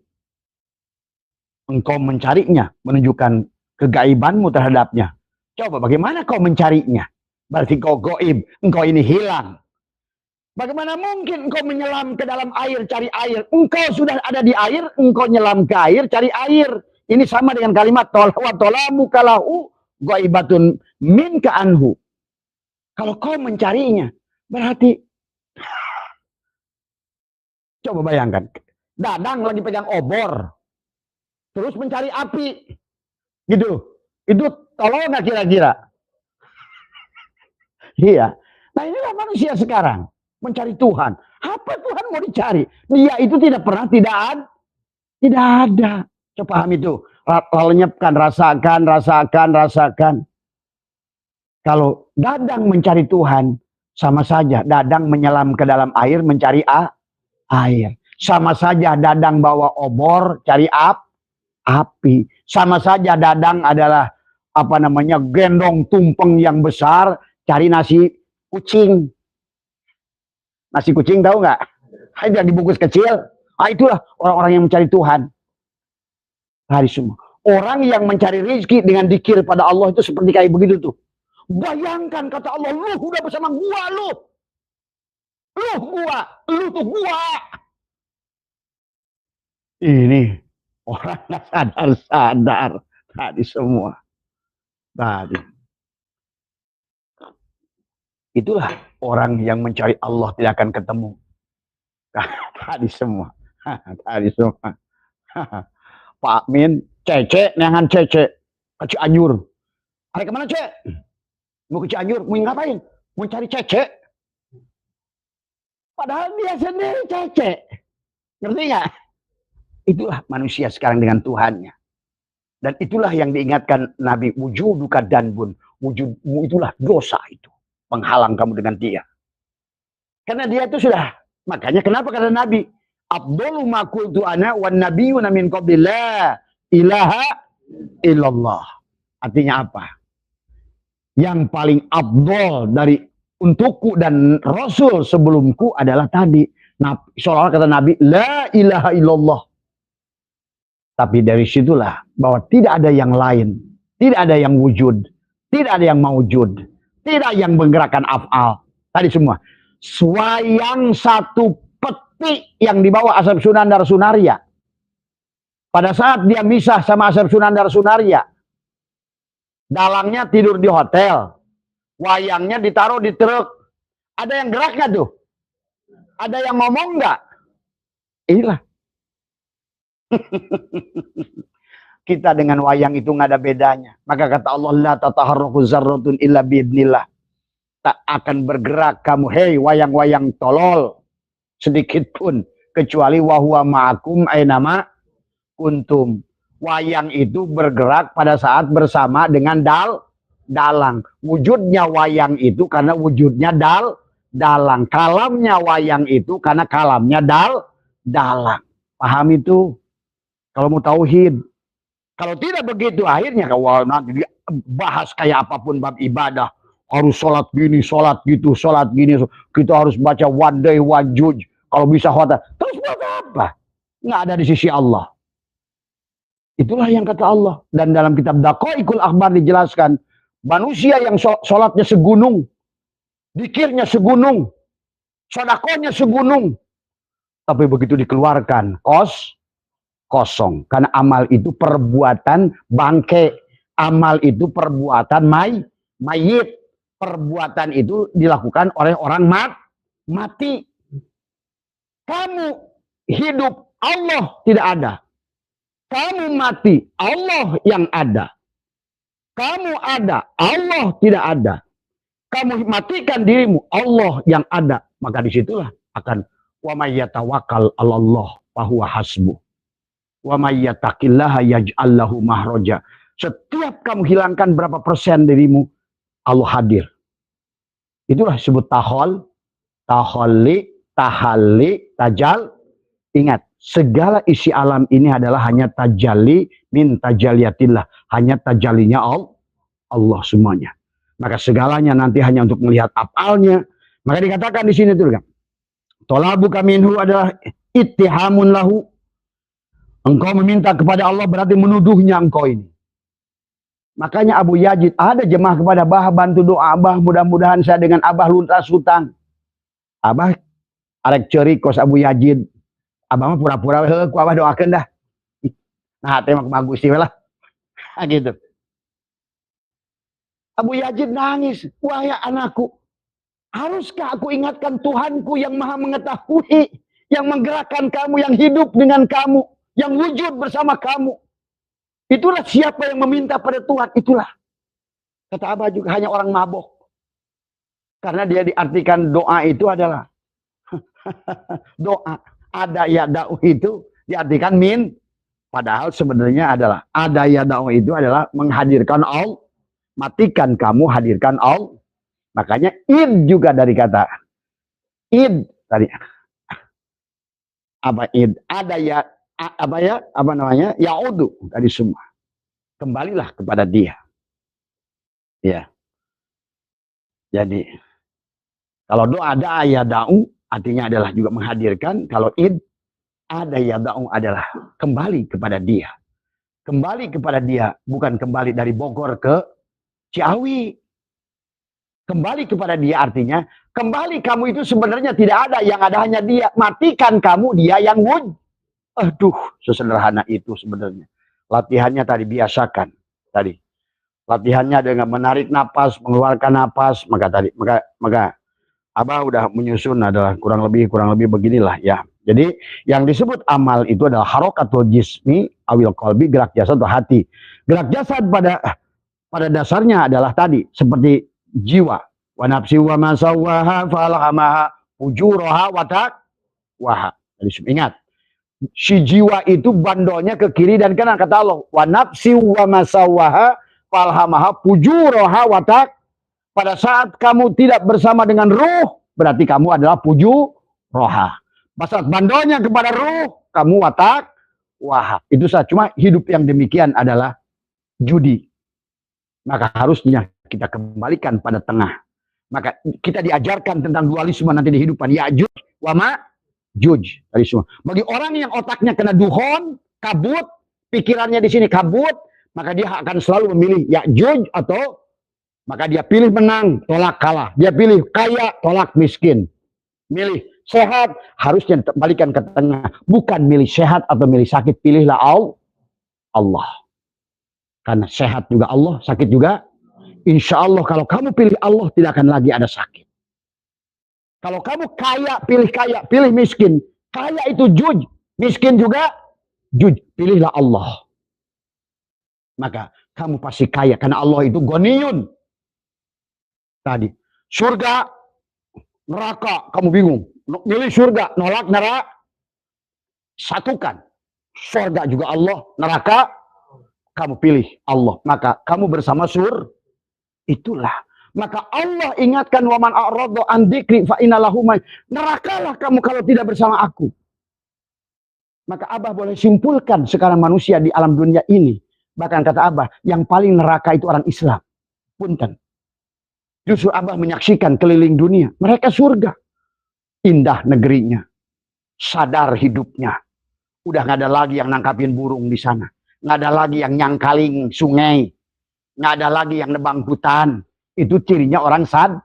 Engkau mencarinya, menunjukkan kegaibanmu terhadapnya. Coba bagaimana kau mencarinya? Berarti kau goib, engkau ini hilang. Bagaimana mungkin engkau menyelam ke dalam air, cari air? Engkau sudah ada di air, engkau nyelam ke air, cari air. Ini sama dengan kalimat wa talabuka lahu ghaibatun minka anhu. Kalau kau mencarinya, berarti coba bayangkan, Dadang lagi pegang obor, terus mencari api, gitu. Itu tolong nggak kira-kira? Iya. Nah inilah manusia sekarang, mencari Tuhan. Apa Tuhan mau dicari? Dia itu tidak pernah tidak ada. Coba paham itu. Lenyapkan, rasakan. Kalau Dadang mencari Tuhan, sama saja Dadang menyelam ke dalam air mencari air. Sama saja Dadang bawa obor cari api. Sama saja Dadang adalah gendong tumpeng yang besar cari nasi kucing. Nasi kucing tahu nggak? Ada dibungkus kecil. Itulah orang-orang yang mencari Tuhan. Hari semua. Orang yang mencari rezeki dengan dikir pada Allah itu seperti kayak begitu tuh. Bayangkan kata Allah, lu udah bersama gua lu. Lu tuh gua. Ini orang nggak sadar tadi semua. Tadi. Itulah orang yang mencari Allah tidak akan ketemu. Tadi semua. Pak Min, Cece, neangan Cece. Ke Cianjur. Hari kemana Cece? Mau ke Cianjur, mau ngapain? Mau cari Cece. Padahal dia sendiri Cece. Ngerti nggak? Itulah manusia sekarang dengan Tuhannya. Dan itulah yang diingatkan Nabi, wujuduka danbun. Wujudmu itulah dosa itu. Menghalang kamu dengan dia. Karena dia itu sudah. Makanya kenapa kata Nabi? Abdullu ma qultu ana wan nabiyyuna min qabli la ilaha illallah. Artinya apa? Yang paling abdul dari untukku dan Rasul sebelumku adalah tadi. Seolah-olah kata Nabi, la ilaha illallah. Tapi dari situlah bahwa tidak ada yang lain. Tidak ada yang wujud. Tidak ada yang maujud. Tidak yang menggerakkan af'al. Tadi semua. Swayang satu peti yang dibawa Asep Sunandar Sunaria. Pada saat dia misah sama Asep Sunandar Sunaria. Dalangnya tidur di hotel. Wayangnya ditaruh di truk. Ada yang gerak nggak tuh? Ada yang ngomong nggak? Inilah. Kita dengan wayang itu nggak ada bedanya. Maka kata Allah, la tataharraku zarratun illa biidnillah. Tak akan bergerak kamu, hei wayang-wayang tolol, sedikit pun, kecuali wahuwa ma'akum ainama kuntum. Wayang itu bergerak pada saat bersama dengan dalang. Wujudnya wayang itu karena wujudnya dalang. Kalamnya wayang itu karena kalamnya dalang. Paham itu? Kalau mau tauhid. Kalau tidak begitu akhirnya kalau nanti bahas kayak apapun bab ibadah, harus sholat gini, sholat gitu, sholat gini, kita harus baca wadai wajuj, kalau bisa khotam. Terus buat apa? Nggak ada di sisi Allah. Itulah yang kata Allah. Dan dalam kitab Daqaiqul Akhbar dijelaskan, manusia yang sholatnya segunung, dikirnya segunung, sodakonya segunung, tapi begitu dikeluarkan kosong. Karena amal itu perbuatan bangke. Amal itu perbuatan mayit. Perbuatan itu dilakukan oleh orang mati. Kamu hidup, Allah tidak ada. Kamu mati, Allah yang ada. Kamu ada, Allah tidak ada. Kamu matikan dirimu, Allah yang ada. Maka disitulah akan wa may yatawakkal 'alallah fahuwa hasbuh. Wa may yattaqillaha yaj'al lahu mahraja. Setiap kamu hilangkan berapa persen dirimu, Allah hadir. Itulah disebut tahalli, tajal. Ingat, segala isi alam ini adalah hanya tajalli min tajaliyatillah, hanya tajalinya Allah semuanya. Maka segalanya nanti hanya untuk melihat afalnya. Maka dikatakan di sini tuh kan, Talabuka minhu adalah ittihamun lahu. Engkau meminta kepada Allah berarti menuduhnya engkau ini. Makanya Abu Yazid, ada jemaah kepada Abah, bantu doa Abah, mudah-mudahan saya dengan Abah luntas hutang. Abah arek ceri kos Abu Yazid. Abah mah pura-pura ku Abah doakeun dah. Nah, teh mah bagus sih lah. Gitu. Abu Yazid nangis, wahai anakku, haruskah aku ingatkan Tuhanku yang maha mengetahui, yang menggerakkan kamu, yang hidup dengan kamu, yang wujud bersama kamu. Itulah siapa yang meminta pada Tuhan, itulah. Kata Abah juga hanya orang mabok. Karena dia diartikan doa itu adalah doa. Ada ya da'u itu diartikan min. Padahal sebenarnya adalah ada ya da'u itu adalah menghadirkan Allah. Matikan kamu, hadirkan Allah. Makanya id juga dari kata id tadi. Apa id? Ada ya apa namanya? Yaudu tadi semua. Kembalilah kepada dia. Ya. Jadi kalau doa ada ya da'u artinya adalah juga menghadirkan. Kalau id ada ya da'u adalah kembali kepada dia. Kembali kepada dia bukan kembali dari Bogor ke Ciawi. Kembali kepada dia artinya kembali kamu itu sebenarnya tidak ada, yang ada hanya dia. Matikan kamu, dia yang wujud. Aduh, sesederhana itu sebenarnya. Latihannya tadi biasakan. Tadi latihannya dengan menarik napas, mengeluarkan napas. Maka Abah udah menyusun adalah kurang lebih beginilah ya. Jadi yang disebut amal itu adalah harokatul jismi awil qalbi, gerak jasad atau hati. Gerak jasad pada dasarnya adalah tadi seperti jiwa. Wa nafsi wa ma sawwaha falhamaha fujuraha wa taqwaha. Jadi ingat, si jiwa itu bandolnya ke kiri dan kanan, kata Allah. Wa nafsi wa ma sawwaha falhamaha fujuraha wa taqwaha. Pada saat kamu tidak bersama dengan ruh, berarti kamu adalah roha. Pada saat bandolnya kepada ruh, kamu watak wah. Itu saja. Cuma hidup yang demikian adalah judi. Maka harusnya kita kembalikan pada tengah. Maka kita diajarkan tentang dualisme nanti di hidupan. Ya'juj wa ma'juj. Bagi orang yang otaknya kena duhon, kabut, pikirannya di sini kabut, maka dia akan selalu memilih Ya'juj atau maka dia pilih menang, tolak kalah. Dia pilih kaya, tolak miskin. Milih sehat, harusnya balikan ke tengah. Bukan milih sehat atau milih sakit, pilihlah Allah. Karena sehat juga Allah, sakit juga. Insya Allah kalau kamu pilih Allah, tidak akan lagi ada sakit. Kalau kamu kaya, pilih miskin. Kaya itu juj, miskin juga juj. Pilihlah Allah. Maka kamu pasti kaya, karena Allah itu goniyun. Tadi surga, neraka, kamu bingung. Milih surga, nolak neraka. Satukan. Surga juga Allah, neraka kamu pilih Allah. Maka kamu bersama itulah. Maka Allah ingatkan waman a'radu an dzikri fa innalahu nerakalah kamu kalau tidak bersama aku. Maka Abah boleh simpulkan sekarang manusia di alam dunia ini. Bahkan kata Abah, yang paling neraka itu orang Islam. Punten. Justru Abah menyaksikan keliling dunia. Mereka surga. Indah negerinya. Sadar hidupnya. Udah gak ada lagi yang nangkapin burung di sana. Gak ada lagi yang nyangkaling sungai. Gak ada lagi yang nebang hutan. Itu cirinya orang sad.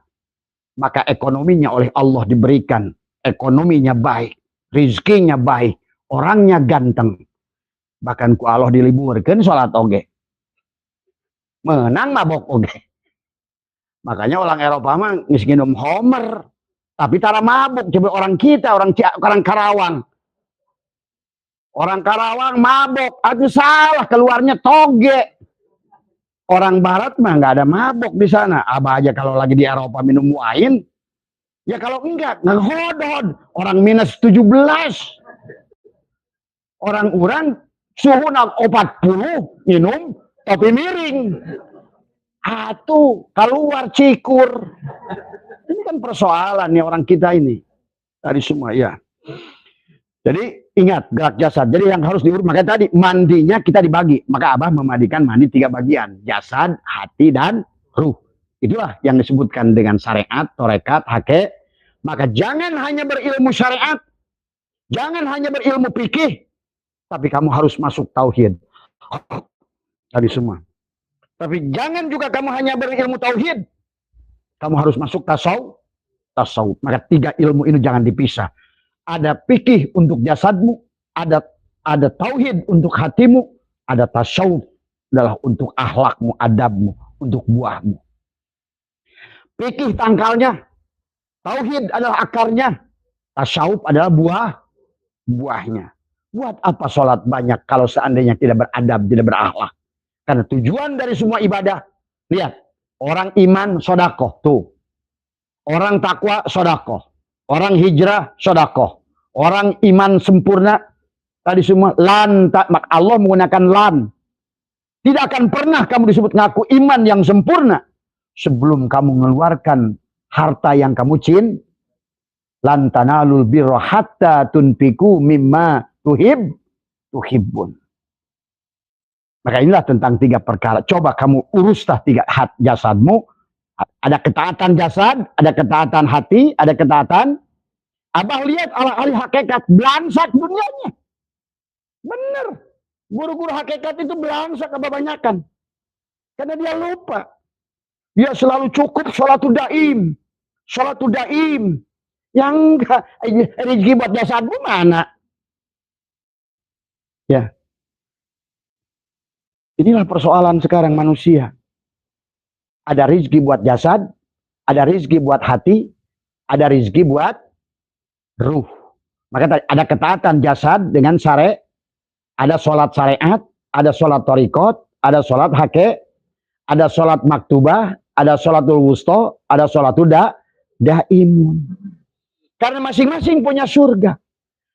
Maka ekonominya oleh Allah diberikan. Ekonominya baik. Rizkinya baik. Orangnya ganteng. Bahkan ku Allah diliburkan sholat oge. Menang mabok oge. Makanya orang Eropa mah ngisginum Homer. Tapi tara mabuk. Coba orang kita, orang Karawang. Orang Karawang mabuk. Aduh salah, keluarnya toge. Orang Barat mah nggak ada mabuk di sana. Abah aja kalau lagi di Eropa minum wine. Ya kalau enggak, ngehodod. Orang minus 17. Orang suhu 40 minum topi miring. Atuh, keluar cikur. Ini kan persoalan nih orang kita ini. Tadi semua ya. Jadi ingat gerak jasad. Jadi yang harus diurus. Makanya tadi mandinya kita dibagi. Maka Abah memandikan mandi 3 bagian. Jasad, hati, dan ruh. Itulah yang disebutkan dengan syariat, torekat, Maka jangan hanya berilmu syariat, jangan hanya berilmu fikih, tapi kamu harus masuk tauhid. Tadi semua. Tapi jangan juga kamu hanya berilmu tauhid, kamu harus masuk tasawuf. Maka 3 ilmu ini jangan dipisah. Ada fikih untuk jasadmu, ada tauhid untuk hatimu, ada tasawuf adalah untuk akhlakmu, adabmu, untuk buahmu. Fikih tangkalnya, tauhid adalah akarnya, tasawuf adalah buahnya. Buat apa sholat banyak kalau seandainya tidak beradab, tidak berakhlak? Karena tujuan dari semua ibadah, lihat, orang iman sodakoh, tuh. Orang takwa sodakoh. Orang hijrah sodakoh. Orang iman sempurna, tadi semua, maka Allah menggunakan lan. Tidak akan pernah kamu disebut ngaku iman yang sempurna sebelum kamu mengeluarkan harta yang kamu lan tanalul birra hatta tunfiqu mimma tuhibbun. Maka inilah tentang 3 perkara. Coba kamu uruslah 3 jasadmu. Ada ketaatan jasad, ada ketaatan hati, ada ketaatan. Abah lihat ahli hakikat belangsak dunianya. Bener. Guru-guru hakikat itu belangsak kebanyakan. Karena dia lupa. Dia selalu cukup sholatul daim. Sholatul daim. Yang enggak, rezeki buat jasadmu mana? Ya. Inilah persoalan sekarang manusia. Ada rezeki buat jasad, ada rezeki buat hati, ada rezeki buat ruh. Maka ada ketaatan jasad dengan syariat, ada sholat syariat, ada sholat thariqat, ada sholat ada sholat maktubah, ada sholatul wusta, ada sholatul daimun. Karena masing-masing punya surga.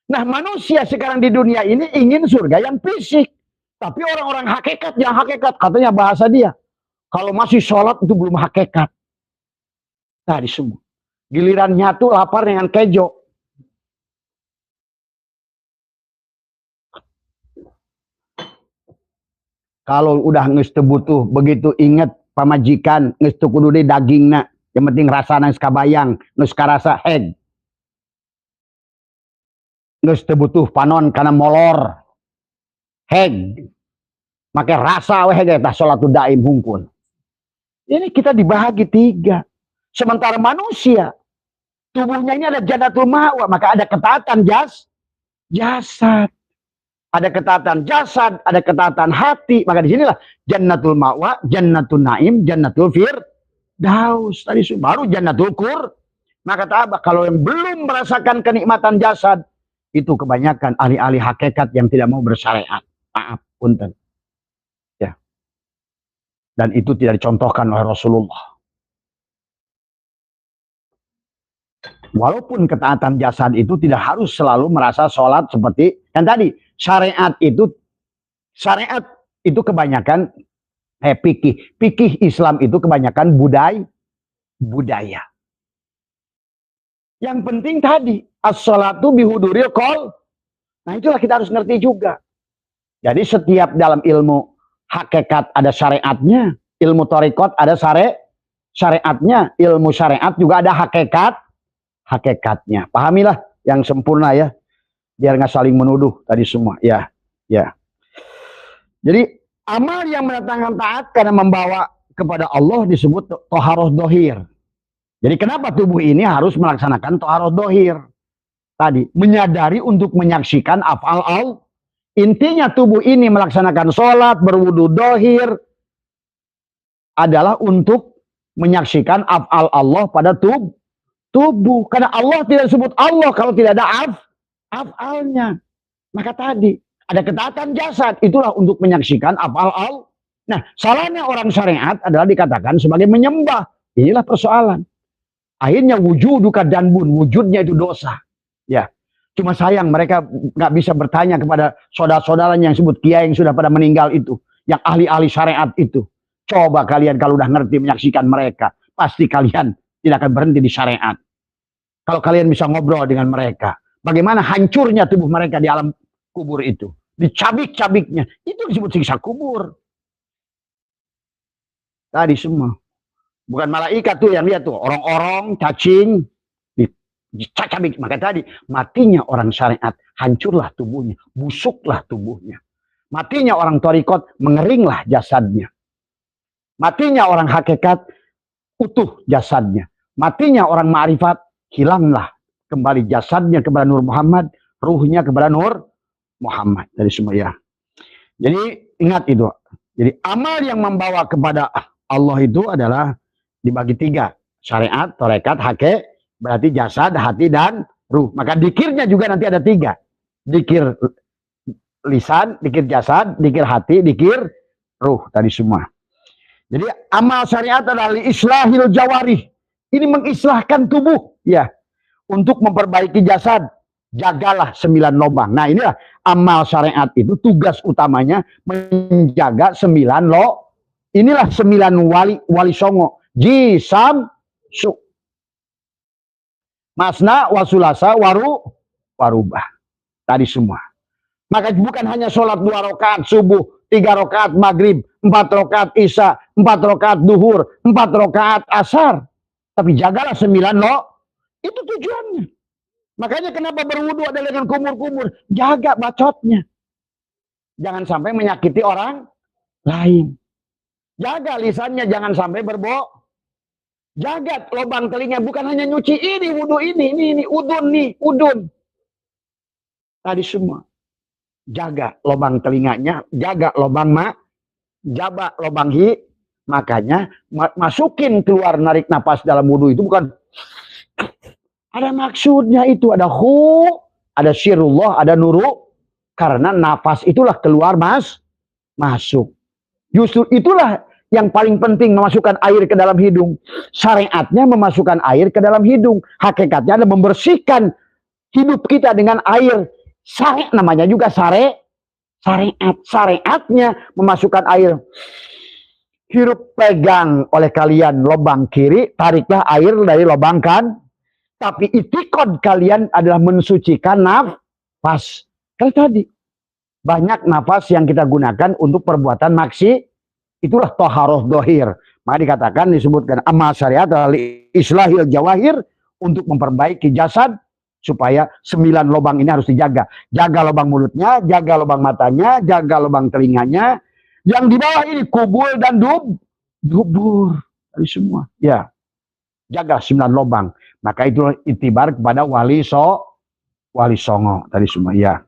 Nah, manusia sekarang di dunia ini ingin surga yang fisik. Tapi orang-orang hakikat, yang hakikat, katanya bahasa dia, kalau masih sholat itu belum hakikat. Tadi semua. Gilirannya tuh lapar dengan kejo. Kalau udah geus teu butuh begitu inget pamajikan geus teu kudu deui dagingna, yang penting rasana geus kabayang, geus karasa heg. Geus teu butuh panon kana molor. Heg. Make rasa we heg tah sholatul daim hungkul. Ini kita dibagi 3. Sementara manusia tubuhnya ini ada jannatul ma'wa, maka ada ketaatan jasad. Ada ketaatan jasad, ada ketaatan hati. Maka di sinilah jannatul ma'wa, jannatul naim, jannatul firdaus. Tadi baru jannatul Maka kata kalau yang belum merasakan kenikmatan jasad, itu kebanyakan ahli-ahli hakikat yang tidak mau bersyariat. Maaf, punten. Ya. Dan itu tidak dicontohkan oleh Rasulullah. Walaupun ketaatan jasad itu tidak harus selalu merasa sholat seperti kan tadi. Syariat itu kebanyakan fikih Islam itu kebanyakan budaya. Yang penting tadi as-sholatu bihuduril qol. Nah, itulah kita harus ngerti juga. Jadi setiap dalam ilmu hakikat ada syariatnya, ilmu thariqat ada syariatnya, ilmu syariat juga ada hakikatnya. Pahamilah yang sempurna ya. Biar nggak saling menuduh tadi semua. Ya. Jadi amal yang mendatangkan taat karena membawa kepada Allah disebut toharoh dohir. Jadi kenapa tubuh ini harus melaksanakan toharoh dohir? Tadi menyadari untuk menyaksikan af'al. Intinya tubuh ini melaksanakan sholat, berwudu dohir adalah untuk menyaksikan af'al Allah pada tubuh. Karena Allah tidak disebut Allah kalau tidak ada af'alnya. Maka tadi ada ketaatan jasad, itulah untuk menyaksikan af'al. Nah, salahnya orang syariat adalah dikatakan sebagai menyembah. Inilah persoalan. Akhirnya wujuduka danbun, wujudnya itu dosa. Ya. Cuma sayang mereka nggak bisa bertanya kepada saudara-saudaranya yang sebut kiai yang sudah pada meninggal itu, yang ahli-ahli syariat itu. Coba kalian kalau udah ngerti menyaksikan mereka, pasti kalian tidak akan berhenti di syariat. Kalau kalian bisa ngobrol dengan mereka, bagaimana hancurnya tubuh mereka di alam kubur itu. Dicabik-cabiknya. Itu disebut siksa kubur. Tadi semua. Bukan malaikat tuh yang lihat tuh. Orang-orang, cacing. Cacabik. Maka tadi matinya orang syariat, hancurlah tubuhnya, busuklah tubuhnya. Matinya orang torikot, mengeringlah jasadnya. Matinya orang hakikat, utuh jasadnya. Matinya orang ma'rifat, hilanglah kembali jasadnya kepada Nur Muhammad, ruhnya kepada Nur Muhammad. Dari semua ya. Jadi ingat itu. Jadi amal yang membawa kepada Allah itu adalah dibagi 3. Syariat, tarekat, hakikat, berarti jasad, hati, dan ruh. Maka dikirnya juga nanti ada 3. Dikir lisan, dikir jasad, dikir hati, dikir ruh. Tadi semua. Jadi amal syariat adalah islahil jawarih. Ini mengislahkan tubuh. Ya. Untuk memperbaiki jasad. Jagalah 9 lubang. Nah inilah amal syariat itu tugas utamanya menjaga 9 inilah 9 wali songo. Jisam su. Masna wasulasa warubah. Tadi semua. Maka bukan hanya sholat 2 rakaat subuh, 3 rakaat maghrib, 4 rakaat isya, 4 rakaat duhur, 4 rakaat asar. Tapi jagalah 9 itu tujuannya. Makanya kenapa berwudu ada dengan kumur-kumur? Jaga bacotnya. Jangan sampai menyakiti orang lain. Jaga lisannya, jangan sampai berbok. Jaga lubang telinga, bukan hanya nyuci ini, wudu ini udun. Tadi semua. Jaga lubang telinganya, jaga lubang jaba lubang hi. Makanya masukin keluar narik napas dalam wudu itu bukan ada maksudnya itu, ada ada syirullah, ada nuru. Karena nafas itulah keluar masuk. Justru itulah yang paling penting memasukkan air ke dalam hidung. Syariatnya memasukkan air ke dalam hidung. Hakikatnya adalah membersihkan hidup kita dengan air. Syariat namanya juga syariat. Syariatnya memasukkan air. Hirup pegang oleh kalian lubang kiri, tariklah air dari lubang kan. Tapi itikad kalian adalah mensucikan nafas. Kalau tadi banyak nafas yang kita gunakan untuk perbuatan maksi, itulah toharoh dohir. Maka dikatakan disebutkan amal syariat adalah islahil jawahir untuk memperbaiki jasad supaya 9 lubang ini harus dijaga. Jaga lubang mulutnya, jaga lubang matanya, jaga lubang telinganya. Yang di bawah ini kubul dan dubur. Tadi semua. Ya. Jaga 9 lubang. Maka itu itibar kepada wali songo tadi semua ya.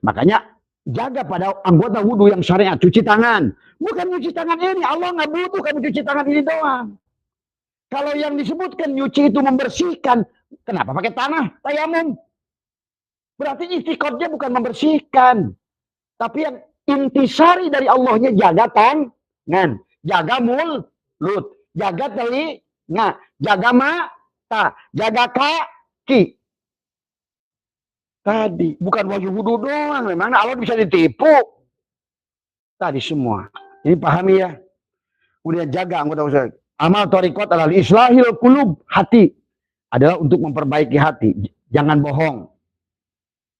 Makanya jaga pada anggota wudhu yang syariat, cuci tangan. Bukan cuci tangan ini, Allah nggak butuh kamu cuci tangan ini doang. Kalau yang disebutkan nyuci itu membersihkan, kenapa pakai tanah, tayamum? Berarti istiqodnya bukan membersihkan. Tapi yang intisari dari Allahnya jaga tangan, jaga mulut, jaga telinga, jaga mata, jaga kaki. Tadi bukan wajib wudhu doang, memang Allah bisa ditipu. Tadi semua. Ini pahami ya. Udah jaga anggota usaha. Amal thariqat adalah islahil qulub, hati. Adalah untuk memperbaiki hati. Jangan bohong.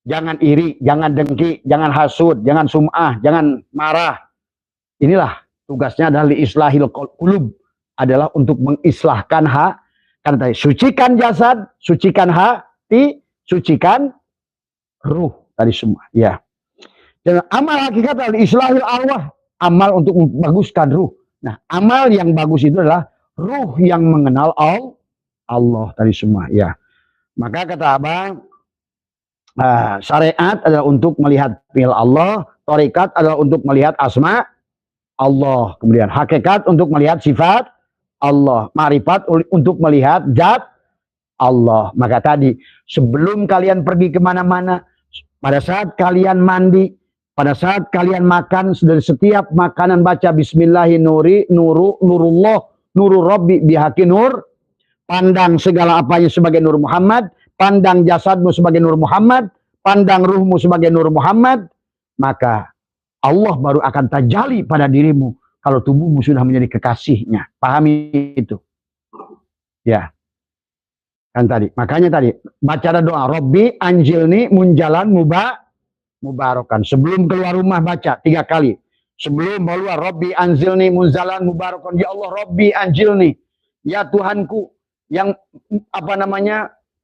Jangan iri, jangan dengki, jangan hasud, jangan sum'ah, jangan marah. Inilah tugasnya adalah islahil qulub. Adalah untuk mengislahkan karena tadi sucikan jasad, sucikan hati, sucikan ruh tadi semua. Ya. Dan amal hakikat adalah islahil arwah, amal untuk membaguskan ruh. Nah, amal yang bagus itu adalah ruh yang mengenal Allah tadi semua. Ya. Maka kata Abang, syariat adalah untuk melihat fi'il Allah, tarekat adalah untuk melihat asma Allah, kemudian hakikat untuk melihat sifat Allah, ma'rifat untuk melihat zat Allah. Maka tadi sebelum kalian pergi kemana-mana, pada saat kalian mandi, pada saat kalian makan, dari setiap makanan baca Bismillahi nurullah nurul rabbi bihaqi nur. Pandang segala apanya sebagai Nur Muhammad, pandang jasadmu sebagai Nur Muhammad, pandang ruhmu sebagai Nur Muhammad, maka Allah baru akan tajali pada dirimu kalau tubuhmu sudah menjadi kekasihnya. Pahami itu. Ya. Kan tadi. Makanya tadi baca doa Robbi anjilni munjalan mubarakan. Sebelum keluar rumah baca 3 kali. Sebelum keluar Robbi anjilni munjalan mubarakan. Ya Allah Robbi anjilni. Ya Tuhanku yang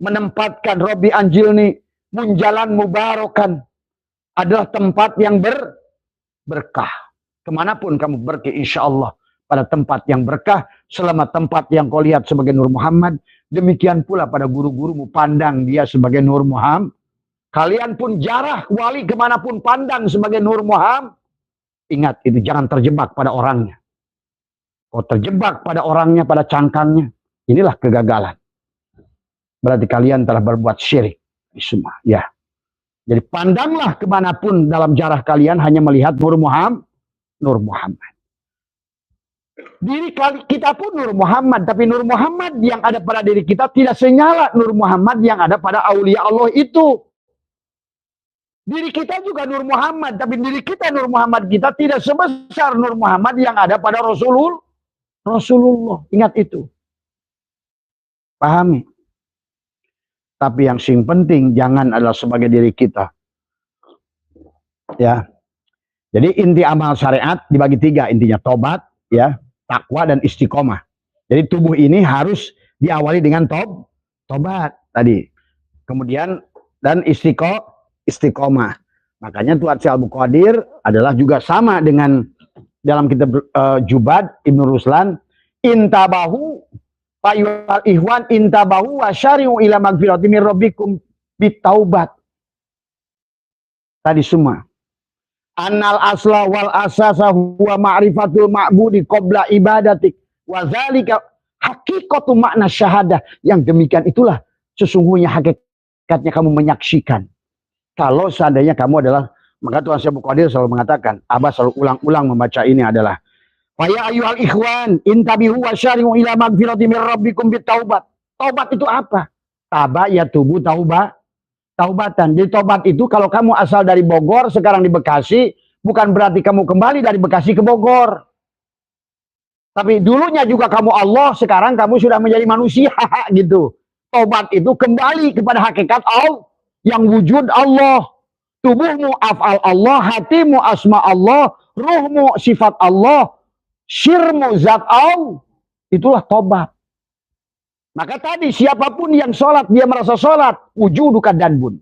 menempatkan Robi Anjilni munjalan mubarakan, adalah tempat yang berkah. Kemanapun kamu pergi, insya Allah pada tempat yang berkah. Selama tempat yang kau lihat sebagai Nur Muhammad, demikian pula pada guru-gurumu pandang dia sebagai Nur Muhammad. Kalian pun jarah wali kemanapun pandang sebagai Nur Muhammad. Ingat itu, jangan terjebak pada orangnya. Kau terjebak pada orangnya, pada cangkangnya, inilah kegagalan. Berarti kalian telah berbuat syirik. Semua, ya. Jadi pandanglah kemanapun dalam jarah kalian hanya melihat Nur Muhammad. Nur Muhammad. Diri kita pun Nur Muhammad, tapi Nur Muhammad yang ada pada diri kita tidak senyala Nur Muhammad yang ada pada aulia Allah itu. Diri kita juga Nur Muhammad, tapi diri kita Nur Muhammad kita tidak sebesar Nur Muhammad yang ada pada Rasulullah. Ingat itu. Pahami. Tapi yang sing penting jangan adalah sebagai diri kita. Ya. Jadi inti amal syariat dibagi 3 intinya, tobat, ya, takwa dan istiqomah. Jadi tubuh ini harus diawali dengan tobat tadi. Kemudian dan istiqomah. Makanya Tuan Syekh Abdul Qadir adalah juga sama dengan dalam kitab Jubad Ibnu Ruslan, intabahu fa'yuhal ihwan intabahu wa syari'u ila magfirati min rabbikum bitaubat. Tadi semua. Annal asla wal asasa huwa ma'rifatul ma'budi qabla ibadatik wa zalika hakikatu makna syahadah. Yang demikian itulah sesungguhnya hakikatnya kamu menyaksikan. Kalau seandainya kamu adalah, maka Tuan Syekh Abdul Qadir selalu mengatakan, Abah selalu ulang-ulang membaca ini adalah ya ayyuhal ikhwan intabihu wa syari'u ila magfirati min rabbikum bitaubat. Taubat itu apa? Taba ya tubuh taubatan. Jadi taubat itu kalau kamu asal dari Bogor sekarang di Bekasi, bukan berarti kamu kembali dari Bekasi ke Bogor. Tapi dulunya juga kamu Allah, sekarang kamu sudah menjadi manusia gitu. Taubat itu kembali kepada hakikat Allah yang wujud Allah. Tubuhmu af'al Allah, hatimu asma Allah, ruhmu sifat Allah, syirmu zat Allah. Itulah taubat. Maka tadi siapapun yang sholat, dia merasa sholat, wujuduka danbun.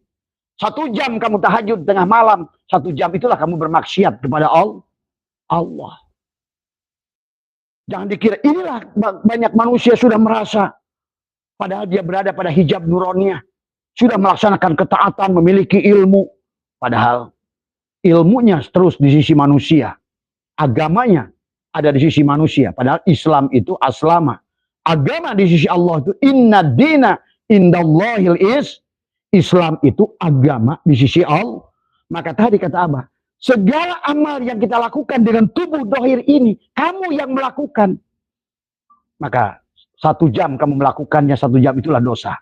1 jam kamu tahajud tengah malam, 1 jam itulah kamu bermaksiat kepada Allah. Jangan dikira, inilah banyak manusia sudah merasa, padahal dia berada pada hijab nuronnya, sudah melaksanakan ketaatan, memiliki ilmu, padahal ilmunya terus di sisi manusia, agamanya ada di sisi manusia, padahal Islam itu aslama. Agama di sisi Allah itu inna dina indallahil Islam itu agama di sisi Allah. Maka tadi kata Abah, segala amal yang kita lakukan dengan tubuh dohir ini, kamu yang melakukan. Maka 1 jam kamu melakukannya, 1 jam itulah dosa.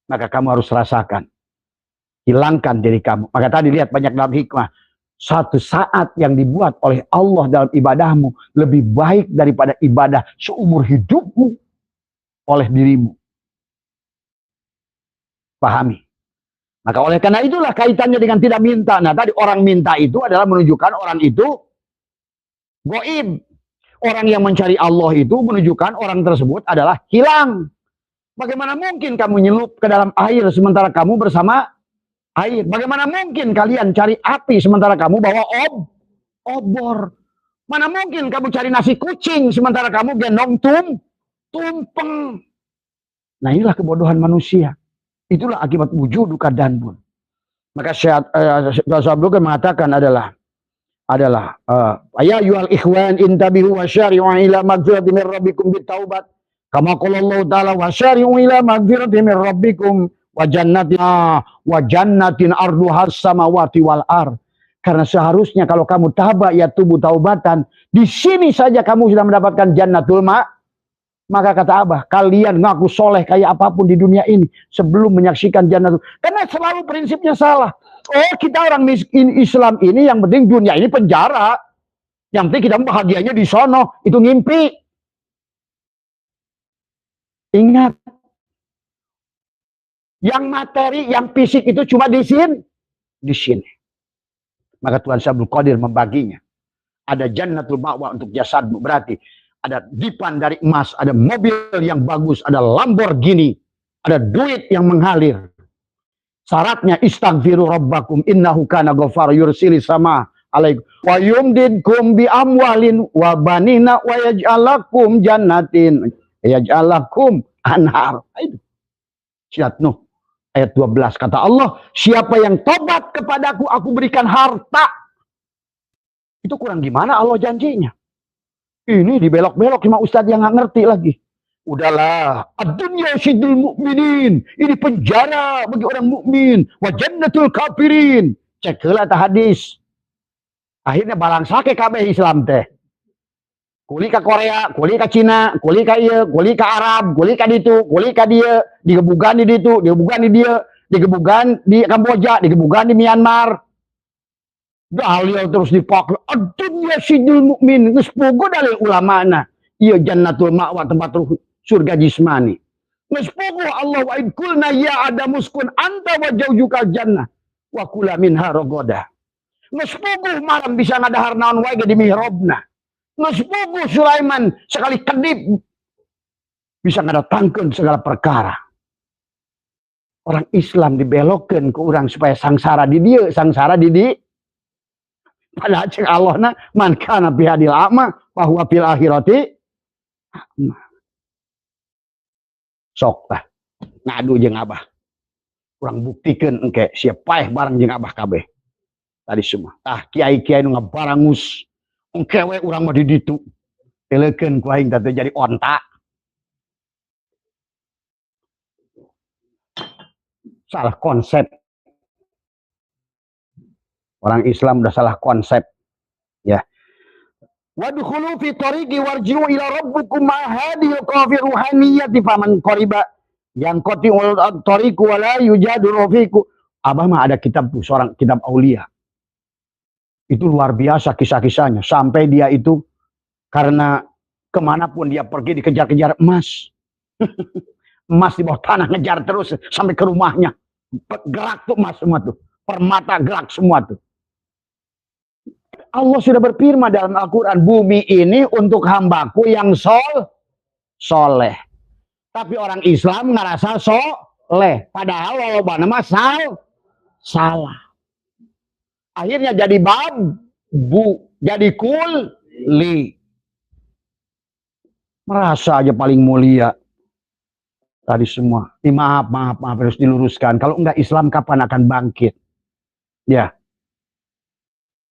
Maka kamu harus rasakan. Hilangkan diri kamu. Maka tadi lihat banyak dalam hikmah. 1 saat yang dibuat oleh Allah dalam ibadahmu lebih baik daripada ibadah seumur hidupmu oleh dirimu. Pahami. Maka oleh karena itulah kaitannya dengan tidak minta. Nah tadi orang minta itu adalah menunjukkan orang itu goib. Orang yang mencari Allah itu menunjukkan orang tersebut adalah hilang. Bagaimana mungkin kamu nyelup ke dalam air sementara kamu bersama air? Bagaimana mungkin kalian cari api sementara kamu bawa obor? Mana mungkin kamu cari nasi kucing sementara kamu gendong tumpeng? Nah inilah kebodohan manusia. Itulah akibat wujuduka danbun. Maka Syekh Abdul mengatakan adalah ya ayyuhal ikhwan intabihu wa syari'u ila magfirati min rabbikum bitaubat kama qala Allah ta'ala wa syari'u ila magfirati min rabbikum wa jannatin arduhas samawati wal ar. Karena seharusnya kalau kamu taba ya tubuh taubatan, di sini saja kamu sudah mendapatkan jannatul Maka kata Abah, kalian ngaku soleh kayak apapun di dunia ini sebelum menyaksikan jannatul. Karena selalu prinsipnya salah. Oh, kita orang miskin Islam ini yang penting dunia ini penjara. Yang penting kita bahagianya di sono, itu ngimpi. Ingat, yang materi, yang fisik itu cuma di sini. Maka Tuhan Syekh Abdul Qadir membaginya. Ada jannatul ma'wa untuk jasadmu, berarti ada dipan dari emas, ada mobil yang bagus, ada Lamborghini, Ada duit yang mengalir. Syaratnya istaghfiru rabbakum innahu kana ghafar yursilis sama alaikum wa yumdidkum bi amwalin wa banina wa yaj'alakum jannatin yaj'alakum anhar. Itu Surat Nuh ayat 12 kata Allah, siapa yang tobat kepadaku aku berikan harta. Itu kurang gimana Allah janjinya? Ini dibelok-belok sama ustadz yang nggak ngerti lagi. Udahlah, ad-dunya sidul mukminin. Ini penjara bagi orang mukmin. Wa jannatul kafirin. Cek heula tah hadis. Akhirnya balang sake kabeh Islam teh. Kuli ka Korea, kuli ka Cina, kuli ka ieu, kuli ka Arab, kuli ka ditu, kuli ka dieu, digebugan di ditu, digebugan di dieu, digebugan di Kamboja, digebugan di Myanmar. Dalil terus dipakai. Ad-dunya sidul mukmin. Geus puguh dalil ulamana. Ieu jannatul ma'wa tempat surga jismani. Nespuku Allah wa idkulna ya adamuskun anta wa jaujukal jannah wa kula minha rogoda. Nespuku malam bisa ngadahar naon wae di mihrabna. Nespuku Sulaiman sekali kedip bisa ngadatangkeun segala perkara. Orang Islam dibelokkeun ke orang supaya sangsara di dieu, sangsara di dieu. Padahal cek Allah na man kana bihadil a'ma bahwa fil akhirati sok lah ngadu jeung abah kurang buktikan engke siapa bareng jeung abah kabeh tadi semua kiai-kiai nu ngabarangus engke we urang mah di ditu telekeun ku aing teh jadi onta salah konsep orang Islam udah salah konsep ya. Wadkhulu fi tariqi warji'u ila rabbikum ma hadhihi qafi ruhaniyati faman qariba yang qati'ul tariqu wa la yujadu fiku. Abah mah ada kitab seorang kitab aulia. Itu luar biasa kisah-kisahnya sampai dia itu karena kemanapun dia pergi dikejar-kejar emas. Emas di bawah tanah ngejar terus sampai ke rumahnya. Gelak tuh emas semua tuh. Permata gelak semua tuh. Allah sudah berfirman dalam Al-Quran, bumi ini untuk hambaku yang soleh. Tapi orang Islam ngerasa soleh. Padahal walaupun nama salah. Akhirnya jadi babu, jadi kuli. Merasa aja paling mulia. Tadi semua. Maaf, harus diluruskan. Kalau enggak Islam kapan akan bangkit? Ya.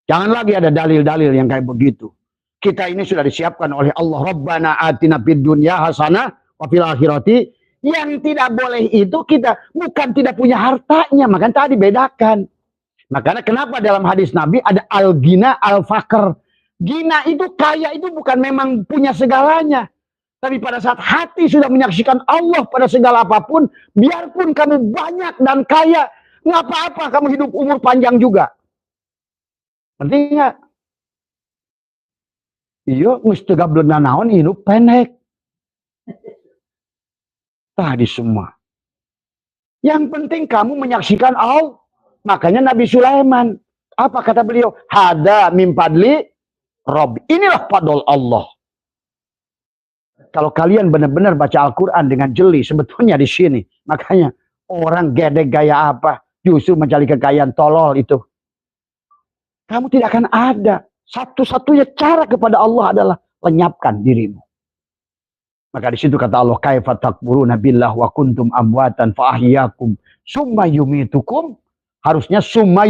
Jangan lagi ada dalil-dalil yang kayak begitu. Kita ini sudah disiapkan oleh Allah. Rabbana atina fid dunya hasanah wa fil akhirati. Yang tidak boleh itu kita bukan tidak punya hartanya. Makanya tadi bedakan. Makanya kenapa dalam hadis Nabi ada al-gina al-fakr. Gina itu kaya itu bukan memang punya segalanya. Tapi pada saat hati sudah menyaksikan Allah pada segala apapun. Biarpun kamu banyak dan kaya. Nggak apa-apa kamu hidup umur panjang juga. Penting nggak? Iya, mesti gablena naon hidup pendek. Tadi semua. Yang penting kamu menyaksikan Allah. Makanya Nabi Sulaiman, apa kata beliau? Hada min fadli Rabbi. Inilah fadl Allah. Kalau kalian benar-benar baca Al-Quran dengan jeli, sebetulnya di sini. Makanya orang gede gaya apa, justru mencari kekayaan tolol itu. Kamu tidak akan ada. Satu-satunya cara kepada Allah adalah lenyapkan dirimu. Maka di situ kata Allah, kaifa takfuruna billah wa kuntum amwatan fa ahyakum summa yumitukum. Harusnya summa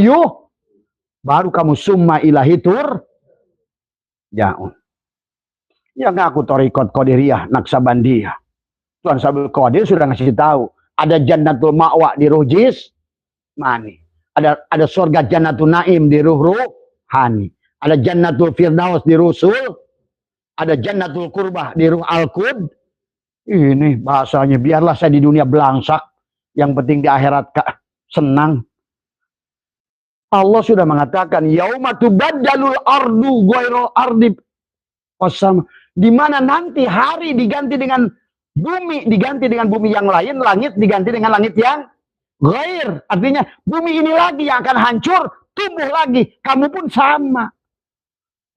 baru kamu summa ilahitur jaun. Ya ngaku Thariqat Qadiriyah, Naksabandiyah. Tuan Sabul Qadir sudah ngasih tahu, ada Jannatul Ma'wa di Rujis Mani. Ada surga Jannatul Naim di Ruhani. Ada Jannatul Firdaus di Rusul. Ada Jannatul Qurbah di Ruh Al-Qud. Ini bahasanya, biarlah saya di dunia belangsak. Yang penting di akhirat senang. Allah sudah mengatakan, yauma tubaddalul ardu ghairul ardi qasam. Di mana nanti hari diganti dengan bumi, diganti dengan bumi yang lain, langit diganti dengan langit yang ghair. Artinya bumi ini lagi yang akan hancur, tumbuh lagi. Kamu pun sama.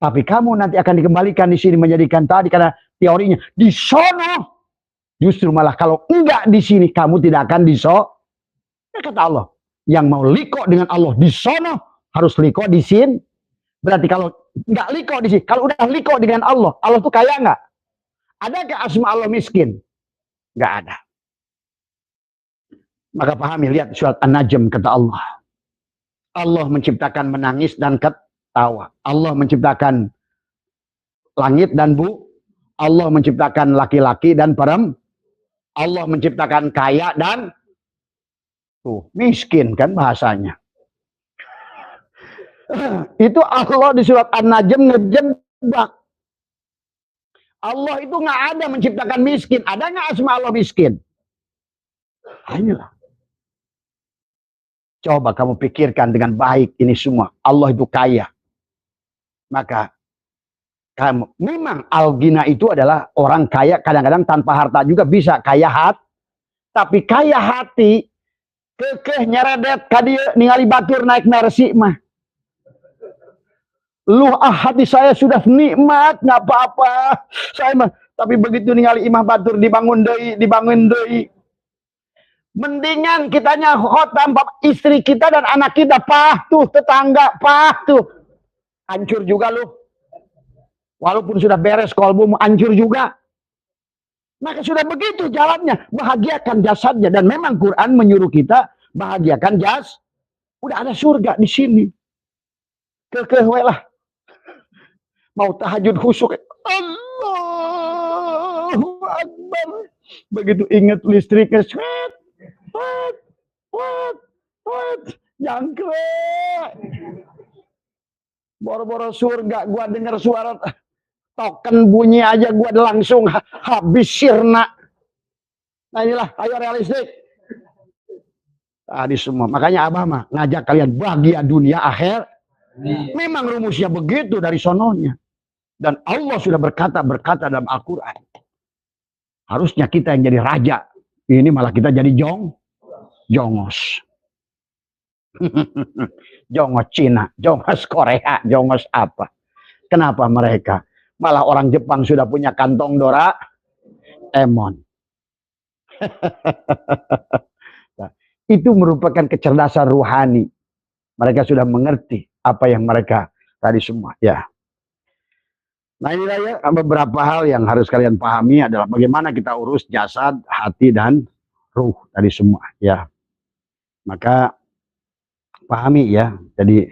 Tapi kamu nanti akan dikembalikan di sini menjadikan tadi karena teorinya di sono Justru malah kalau enggak di sini kamu tidak akan ya kata Allah. Yang mau liko dengan Allah di sono harus liko di sini. Berarti kalau enggak liko di sini, kalau udah liko dengan Allah, Allah tuh kaya enggak? Adakah asma Allah miskin? Enggak ada. Maka pahami, lihat surat An-Najm kata Allah. Allah menciptakan menangis dan ketawa. Allah menciptakan langit dan Allah menciptakan laki-laki dan perempuan. Allah menciptakan kaya dan miskin kan bahasanya. Itu Allah di surat An-Najm ngejebak. Allah itu nggak ada menciptakan miskin. Ada nggak asma Allah miskin? Hanyalah. Coba kamu pikirkan dengan baik ini semua. Allah itu kaya. Maka kamu memang al-ghina itu adalah orang kaya kadang-kadang tanpa harta juga bisa kaya hati. Tapi kaya hati kekeh nyeredet kadia ningali batur naik mercy mah. Hati saya sudah nikmat nggak apa-apa. Saya mah tapi begitu ningali imah batur dibangun deui. Mendingan kitanya khotam istri kita dan anak kita tetangga hancur juga lu. Walaupun sudah beres kolbumu hancur juga. Maka sudah begitu jalannya. Bahagiakan jasadnya. Dan memang Quran menyuruh kita bahagiakan jas. Udah ada surga di sini. Kekehwelah. Mau tahajud khusyuk. Allahu Akbar. Begitu ingat listriknya. Jangkrik. Boro-boro surga. Gua dengar suara token bunyi aja gua langsung habis sirna. Nah inilah, ayo realistik. Tadi semua. Makanya Abah mah ngajak kalian bahagia dunia akhir. Memang rumusnya begitu dari sononya. Dan Allah sudah berkata dalam Al-Quran. Harusnya kita yang jadi raja. Ini malah kita jadi jongos. Jongos Cina, jongos Korea, jongos apa. Kenapa mereka? Malah orang Jepang sudah punya kantong Doraemon. Nah, itu merupakan kecerdasan ruhani. Mereka sudah mengerti apa yang mereka tadi semua. Ya. Nah inilah ya beberapa hal yang harus kalian pahami adalah bagaimana kita urus jasad, hati, dan ruh tadi semua. Ya. Maka pahami ya. Jadi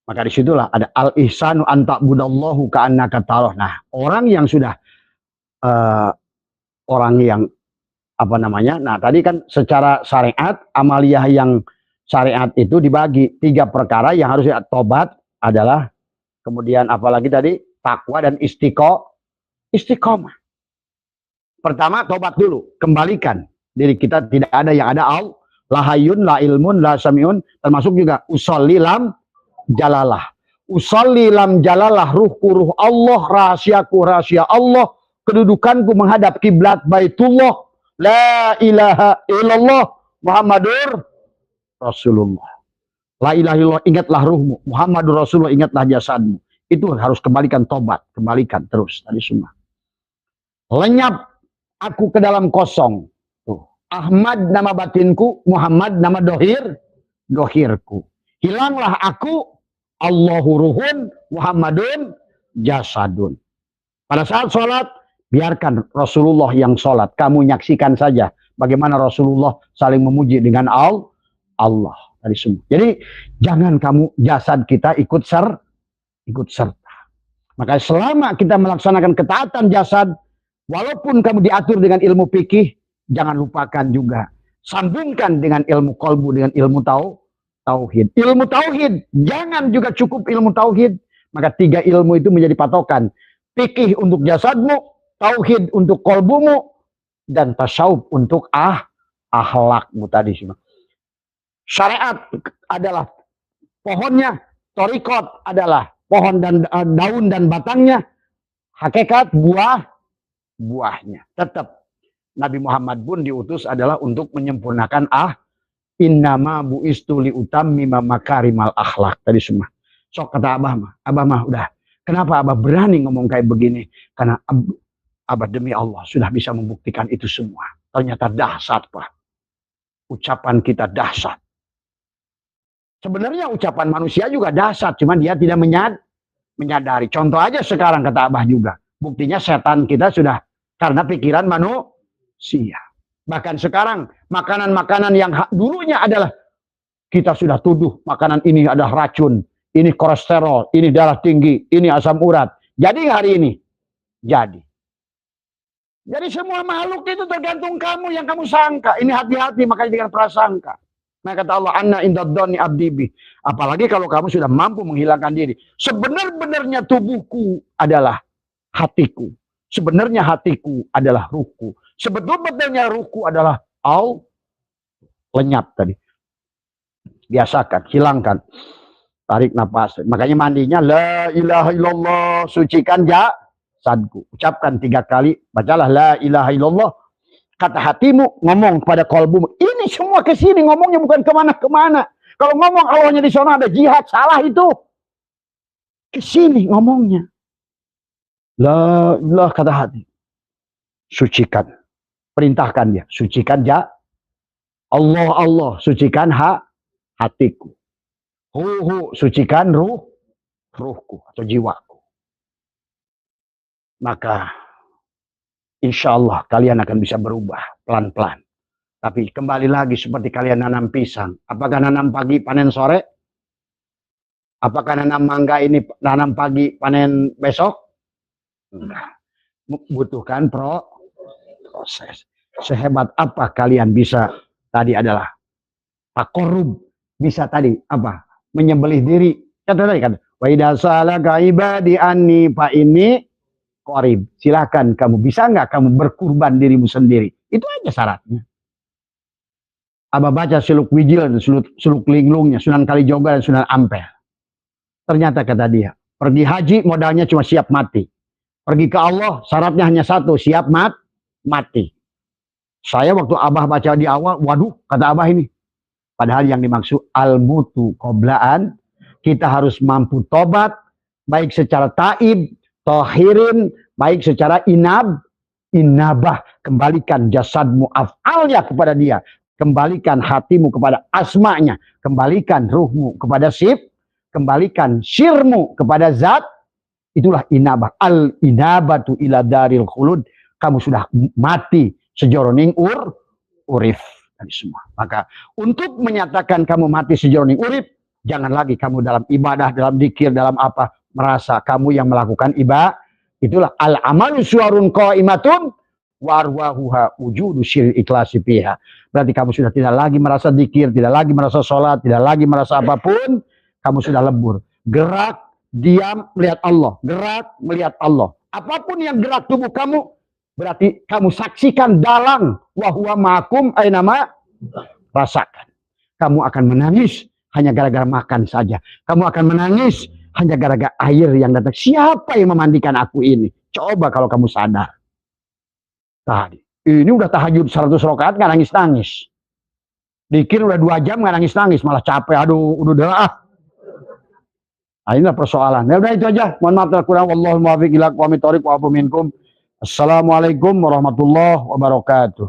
maka disitulah ada al-ihsanu anta'budallahu ka'annaka tarah. Nah, orang yang sudah orang yang apa namanya? Nah, tadi kan secara syariat amaliyah yang syariat itu dibagi 3 perkara yang harus tobat adalah kemudian apalagi tadi takwa dan istiqomah. Pertama tobat dulu, kembalikan diri kita, tidak ada yang ada Allah, la hayyun, la ilmun, la samiun, termasuk juga usolli lam jalalah. Usolli lam jalalah, ruhku ruh Allah, rahasiaku rahasia Allah, kedudukanku menghadap kiblat Baitullah, la ilaha illallah, Muhammadur Rasulullah. La ilaha illallah, ingatlah ruhmu, Muhammadur Rasulullah, ingatlah jasadmu. Itu harus kembalikan tobat, kembalikan terus tadi semua. Lenyap aku ke dalam kosong. Ahmad nama batinku, Muhammad nama dohirku. Hilanglah aku, Allahu ruhun, Muhammadun jasadun. Pada saat sholat, biarkan Rasulullah yang sholat. Kamu nyaksikan saja bagaimana Rasulullah saling memuji dengan Allah. Tadi semua. Jadi jangan kamu jasad kita ikut serta. Maka selama kita melaksanakan ketaatan jasad, walaupun kamu diatur dengan ilmu fikih, jangan lupakan juga sambungkan dengan ilmu kolbu, dengan ilmu tauhid. Ilmu tauhid, jangan juga cukup ilmu tauhid. Maka 3 ilmu itu menjadi patokan. Fikih untuk jasadmu, tauhid untuk kolbumu, dan tasawuf untuk akhlakmu tadi semua. Syariat adalah pohonnya, thariqat adalah pohon dan daun dan batangnya, hakikat buahnya. Tetap Nabi Muhammad pun diutus adalah untuk menyempurnakan innama bu'istu liutammima makarimal akhlak tadi semua. Sok kata Abah mah udah. Kenapa Abah berani ngomong kayak begini? Karena Abah demi Allah sudah bisa membuktikan itu semua. Ternyata dahsyat, Pak. Ucapan kita dahsyat. Sebenarnya ucapan manusia juga dahsyat, cuman dia tidak menyadari. Contoh aja sekarang kata Abah juga. Buktinya setan kita sudah karena pikiran manusia. Bahkan sekarang makanan-makanan yang dulunya adalah kita sudah tuduh makanan ini adalah racun, ini kolesterol, ini darah tinggi, ini asam urat. Jadi hari ini jadi. Jadi semua makhluk itu tergantung kamu yang kamu sangka. Ini hati-hati makanya dengan prasangka. Nah kata Allah, anna indadoni abdibi. Apalagi kalau kamu sudah mampu menghilangkan diri. Sebenar-benarnya tubuhku adalah hatiku. Sebenarnya hatiku adalah ruhku. Sebetul-betulnya ruhku adalah lenyap tadi. Biasakan, hilangkan. Tarik nafas. Makanya mandinya, la ilaha illallah, sucikan jasadku. Ucapkan 3 kali, bacalah la ilaha illallah. Kata hatimu, ngomong kepada kolbumu. Ini semua ke sini, ngomongnya bukan kemana-kemana. Kalau ngomong Allahnya di sana ada jihad, salah itu. Ke sini ngomongnya. La ilaha kata hati. Sucikan. Perintahkan dia. Sucikan Allah, sucikan hatiku. Sucikan ruhku atau jiwaku. Maka insya Allah kalian akan bisa berubah pelan-pelan. Tapi kembali lagi seperti kalian nanam pisang. Apakah nanam pagi panen sore? Apakah nanam mangga ini nanam pagi panen besok? Enggak. Butuhkan proses. Sehebat apa kalian bisa tadi adalah takorub. Bisa tadi apa? Menyembelih diri. Kata tadi kan. Wa idza salaka ibadi anni fa inni qarib. Silakan kamu, bisa nggak kamu berkurban dirimu sendiri? Itu aja syaratnya. Abah baca Suluk Wijil dan Suluk Linglungnya, Sunan Kalijogo dan Sunan Ampel. Ternyata kata dia, pergi haji modalnya cuma siap mati. Pergi ke Allah syaratnya hanya satu, siap mati. Saya waktu Abah baca di awal, waduh kata Abah ini. Padahal yang dimaksud al-mutu qoblaan, kita harus mampu tobat, baik secara taib, tohirin, baik secara inabah. Kembalikan jasadmu af'alnya kepada dia. Kembalikan hatimu kepada asma'nya. Kembalikan ruhmu kepada kembalikan sirmu kepada zat. Itulah inabah. Al-inabatu ila daril khulud. Kamu sudah mati sejoroning urif. Tadi semua. Maka untuk menyatakan kamu mati sejoroning urif, jangan lagi kamu dalam ibadah, dalam dzikir, dalam apa, merasa kamu yang melakukan ibadah. Itulah al-amalu suwarun qaimatun warwahuha wujudu syiril ikhlasi fiha. Berarti kamu sudah tidak lagi merasa dzikir, tidak lagi merasa sholat, tidak lagi merasa apapun. Kamu sudah lebur. Gerak, diam, melihat Allah. Gerak, melihat Allah. Apapun yang gerak tubuh kamu, berarti kamu saksikan dalang. Wahuwa ma'akum ainama. Rasakan. Kamu akan menangis hanya gara-gara makan saja. Kamu akan menangis hanya gara-gara air yang datang. Siapa yang memandikan aku ini? Coba kalau kamu sadar. Tadi. Ini udah tahajud 100 rakaat nggak nangis-nangis. Dikir udah 2 jam nggak nangis-nangis. Malah capek. Aduh, udah. Nah, inilah persoalan. Ya udah itu aja. Mohon maaf terkurang. Wallahul muwaffiq ila aqwamit thoriq wa afu minkum. Assalamualaikum warahmatullahi wabarakatuh.